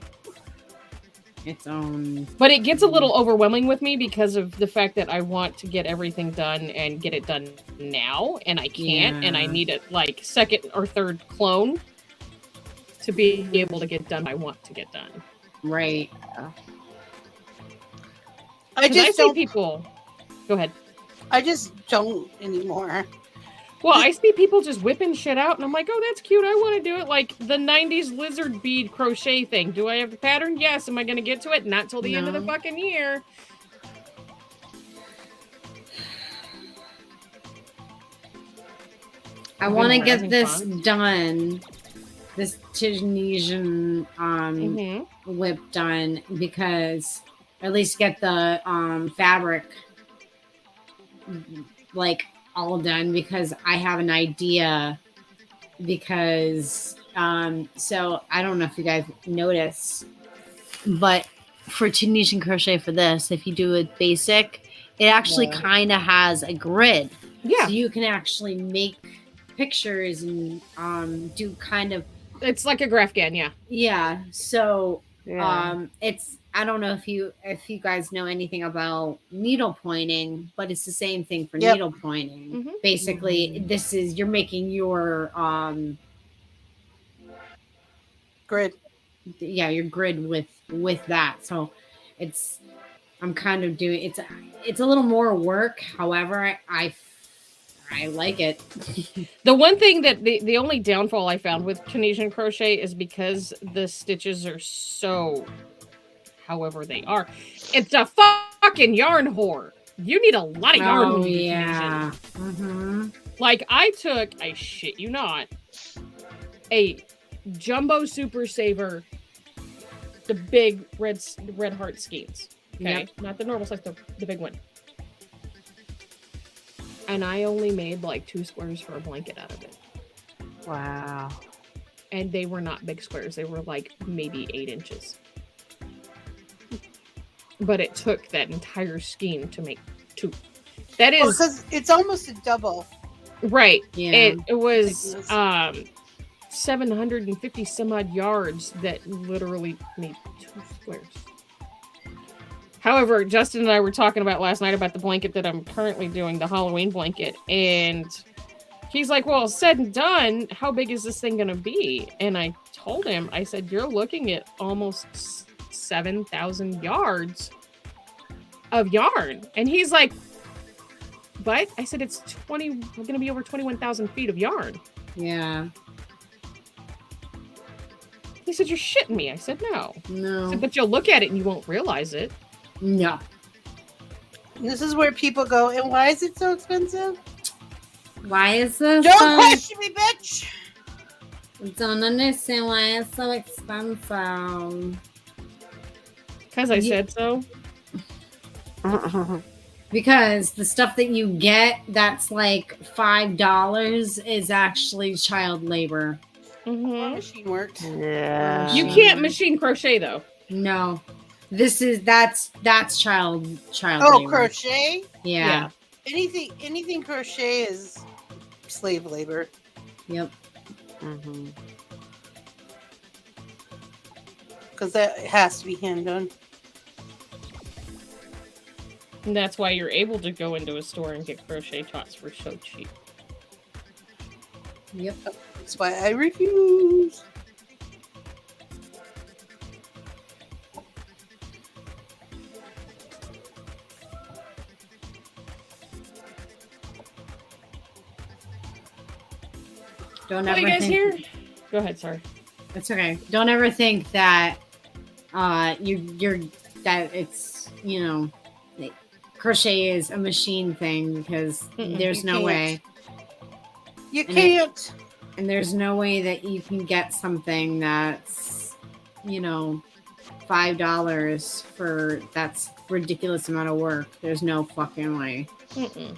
[SPEAKER 3] its own.
[SPEAKER 5] But it gets a little overwhelming with me because of the fact that I want to get everything done and get it done now, and I can't, and I
[SPEAKER 3] Yeah.
[SPEAKER 5] need a like second or third clone to be able to get done. I want to get done.
[SPEAKER 3] Right.
[SPEAKER 2] I
[SPEAKER 5] 'Cause
[SPEAKER 2] just
[SPEAKER 5] see
[SPEAKER 2] don't.
[SPEAKER 5] people. Go ahead.
[SPEAKER 2] I just don't anymore.
[SPEAKER 5] Well, I see people just whipping shit out, and I'm like, oh, that's cute. I want to do it. Like the 90s lizard bead crochet thing. Do I have the pattern? Yes. Am I going to get to it? Not till the end of the
[SPEAKER 3] No.
[SPEAKER 5] fucking year.
[SPEAKER 3] I want to
[SPEAKER 5] Been
[SPEAKER 3] get
[SPEAKER 5] having
[SPEAKER 3] this
[SPEAKER 5] fun.
[SPEAKER 3] done. This Tunisian
[SPEAKER 5] Mhm.
[SPEAKER 3] whip done because or at least get the fabric like all done because I have an idea because so I don't know if you guys notice, but for Tunisian crochet for this, if you do it basic, it actually
[SPEAKER 2] Yeah.
[SPEAKER 3] kind of has a grid.
[SPEAKER 5] Yeah.
[SPEAKER 3] So you can actually make pictures and do kind of
[SPEAKER 5] It's like a Grafgan, yeah.
[SPEAKER 3] yeah. So
[SPEAKER 4] Yeah.
[SPEAKER 3] it's I don't know if you guys know anything about needle pointing, but it's the same thing for
[SPEAKER 2] Yep.
[SPEAKER 3] needle pointing.
[SPEAKER 5] Mhm.
[SPEAKER 3] Basically, this is you're making your
[SPEAKER 2] Grid.
[SPEAKER 3] yeah, your grid with that. So it's I'm kind of doing it's a little more work. However, I like it.
[SPEAKER 5] The one thing that the only downfall I found with Tunisian crochet is because the stitches are so however they are. It's a fucking yarn whore. You need a lot of yarn when
[SPEAKER 3] Oh
[SPEAKER 5] you do
[SPEAKER 3] yeah.
[SPEAKER 5] Tunisian.
[SPEAKER 3] Mm-hmm.
[SPEAKER 5] Like I shit you not, a jumbo super saver, the big red heart skeins. Okay,
[SPEAKER 3] Yep.
[SPEAKER 5] not the normal size, the big one. And I only made like 2 squares for a blanket out of it.
[SPEAKER 4] Wow.
[SPEAKER 5] And they were not big squares. They were like maybe 8 inches. But it took that entire skein to make 2. That is
[SPEAKER 2] Because it's almost a double.
[SPEAKER 5] right.
[SPEAKER 3] Yeah.
[SPEAKER 5] It was
[SPEAKER 2] Thickness.
[SPEAKER 5] 750 some odd yards that literally made 2 squares. However, Justin and I were talking about last night about the blanket that I'm currently doing, the Halloween blanket, and he's like, well, said and done, how big is this thing going to be? And I told him, I said, you're looking at almost 7,000 yards of yarn. And he's like, but I said, it's going to be over 21,000 feet of yarn.
[SPEAKER 3] Yeah.
[SPEAKER 5] He said, you're shitting me. I said, no. I
[SPEAKER 3] No.
[SPEAKER 5] said, but you'll look at it and you won't realize it.
[SPEAKER 3] No.
[SPEAKER 2] This is where people go, and why is it so expensive?
[SPEAKER 3] Why is this?
[SPEAKER 2] Don't question me, bitch!
[SPEAKER 3] Don't understand why it's so expensive.
[SPEAKER 5] Because I
[SPEAKER 3] Yeah.
[SPEAKER 5] said so.
[SPEAKER 3] Because the stuff that you get that's like $5 is actually child labor.
[SPEAKER 5] Mhm.
[SPEAKER 2] Machine worked.
[SPEAKER 4] Yeah.
[SPEAKER 5] You can't machine crochet though.
[SPEAKER 3] No. That's child
[SPEAKER 2] Oh,
[SPEAKER 3] labor.
[SPEAKER 2] crochet?
[SPEAKER 3] Yeah.
[SPEAKER 2] Anything crochet is slave labor.
[SPEAKER 3] Yep.
[SPEAKER 4] Mhm.
[SPEAKER 2] Because that has to be hand done.
[SPEAKER 5] And that's why you're able to go into a store and get crochet tots for so cheap.
[SPEAKER 3] Yep.
[SPEAKER 2] That's why I refuse.
[SPEAKER 3] Don't
[SPEAKER 5] Oh,
[SPEAKER 3] ever
[SPEAKER 5] you guys
[SPEAKER 3] think
[SPEAKER 5] here? Go ahead, sorry.
[SPEAKER 3] It's okay. Don't ever think that you're that it's like, crochet is a machine thing because
[SPEAKER 5] Mm-mm,
[SPEAKER 3] there's
[SPEAKER 2] you
[SPEAKER 3] no
[SPEAKER 2] can't.
[SPEAKER 3] way.
[SPEAKER 2] You
[SPEAKER 3] And
[SPEAKER 2] can't.
[SPEAKER 3] And there's no way that you can get something that's, $5 for that's ridiculous amount of work. There's no fucking way.
[SPEAKER 5] Mm-mm.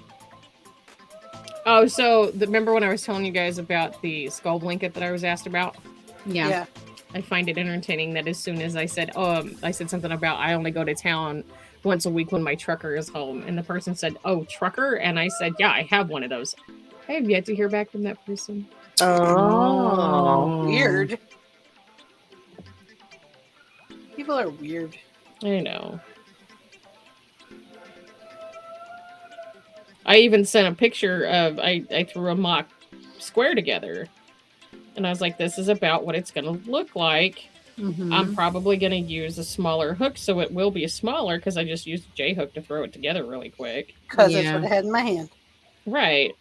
[SPEAKER 5] Oh, so remember when I was telling you guys about the skull blanket that I was asked about?
[SPEAKER 3] Yeah.
[SPEAKER 5] I find it entertaining that as soon as I said something about I only go to town once a week when my trucker is home, and the person said, "Oh, trucker," and I said, "Yeah, I have one of those." I have yet to hear back from that person.
[SPEAKER 4] Oh.
[SPEAKER 2] Weird. People are weird.
[SPEAKER 5] I know. I even sent a picture of I threw a mock square together. And I was like, this is about what it's gonna look like.
[SPEAKER 3] Mhm.
[SPEAKER 5] I'm probably gonna use a smaller hook, so it will be smaller because I just used a J hook to throw it together really quick.
[SPEAKER 2] Because that's
[SPEAKER 3] Yeah.
[SPEAKER 2] what I had in my hand.
[SPEAKER 5] Right.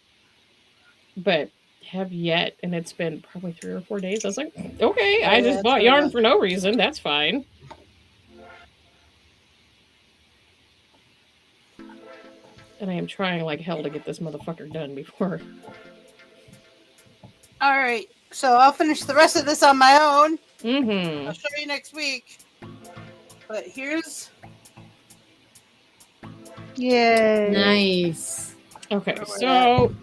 [SPEAKER 5] But have yet, and it's been probably 3 or 4 days. I was like, okay, I just
[SPEAKER 2] that's
[SPEAKER 5] bought
[SPEAKER 2] what
[SPEAKER 5] yarn
[SPEAKER 2] I-
[SPEAKER 5] for no reason. That's fine. And I am trying like hell to get this motherfucker done before.
[SPEAKER 2] All right. So I'll finish the rest of this on my own.
[SPEAKER 5] Mm-hmm.
[SPEAKER 2] I'll show you next week. But here's
[SPEAKER 4] Yay.
[SPEAKER 3] Nice.
[SPEAKER 5] Okay,
[SPEAKER 2] Where we're
[SPEAKER 5] so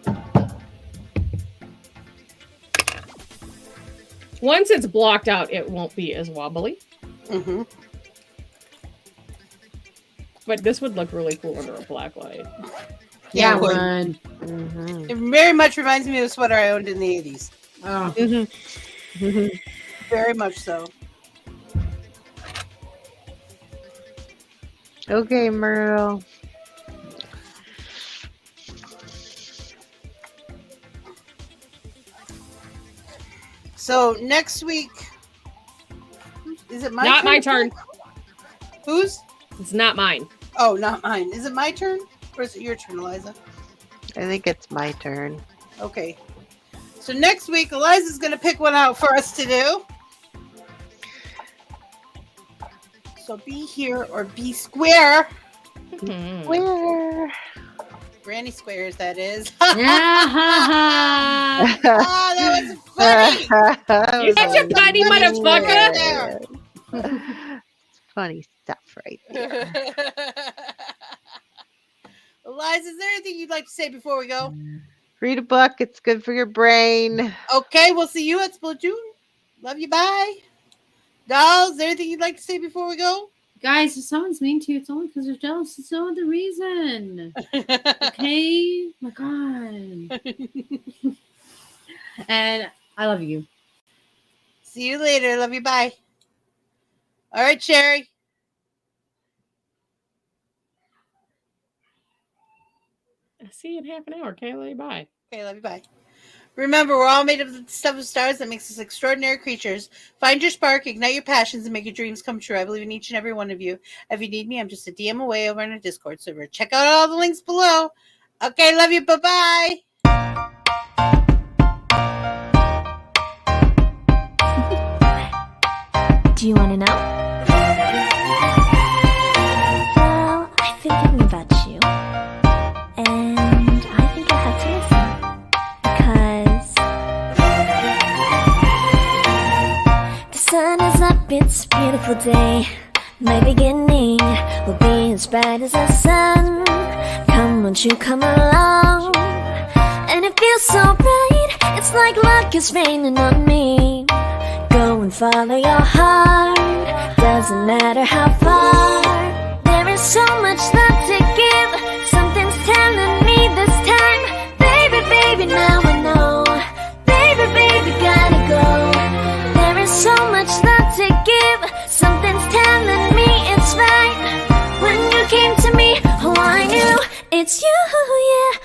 [SPEAKER 5] once it's blocked out, it won't be as wobbly. But this would look really cool under a black light.
[SPEAKER 3] Yeah,
[SPEAKER 2] it would.
[SPEAKER 3] would.
[SPEAKER 4] Mhm.
[SPEAKER 2] It very much reminds me of a sweater I owned in the 80s.
[SPEAKER 3] Oh.
[SPEAKER 2] Very much so.
[SPEAKER 4] Okay, Myrtle.
[SPEAKER 2] So next week, is it my
[SPEAKER 5] Not
[SPEAKER 2] turn?
[SPEAKER 5] my turn.
[SPEAKER 2] Whose?
[SPEAKER 5] It's not mine.
[SPEAKER 2] Oh, not mine. Is it my turn? Or is it your turn, Eliza?
[SPEAKER 4] I think it's my turn.
[SPEAKER 2] Okay. So next week, Eliza's going to pick one out for us to do. So be here or be square.
[SPEAKER 5] Mhm.
[SPEAKER 4] Where?
[SPEAKER 2] Granny squares, that is.
[SPEAKER 3] Yeah.
[SPEAKER 2] Ah, that was funny.
[SPEAKER 5] You're such a funny motherfucker.
[SPEAKER 4] Funny stuff right there.
[SPEAKER 2] Eliza, is there anything you'd like to say before we go?
[SPEAKER 4] Read a book. It's good for your brain.
[SPEAKER 2] Okay, we'll see you at Splatoon. Love you. Bye. Dolls, is there anything you'd like to say before we go?
[SPEAKER 3] Guys, if someone's mean to you, it's only because they're jealous. It's no other reason. Okay? My God. And I love you.
[SPEAKER 2] See you later. Love you. Bye. All right, Sherry.
[SPEAKER 5] I'll see you in half an hour. Kaylee, bye.
[SPEAKER 2] Okay, love you. Bye. Remember, we're all made of the stuff of stars that makes us extraordinary creatures. Find your spark, ignite your passions, and make your dreams come true. I believe in each and every one of you. If you need me, I'm just a DM away over on our Discord server. Check out all the links below. Okay, love you. Bye-bye.
[SPEAKER 1] Do you want to know? Well, I've been thinking about you, and I think you'll have to listen, because the sun is up, it's a beautiful day. My beginning will be as bright as the sun. Come, won't you come along? And it feels so bright, it's like luck is raining on me. Go and follow your heart, doesn't matter how far. There is so much love to give, something's telling me this time. Baby, baby, now I know. Baby, baby, gotta go. There is so much love to give, something's telling me it's right. When you came to me, oh I knew it's you, yeah.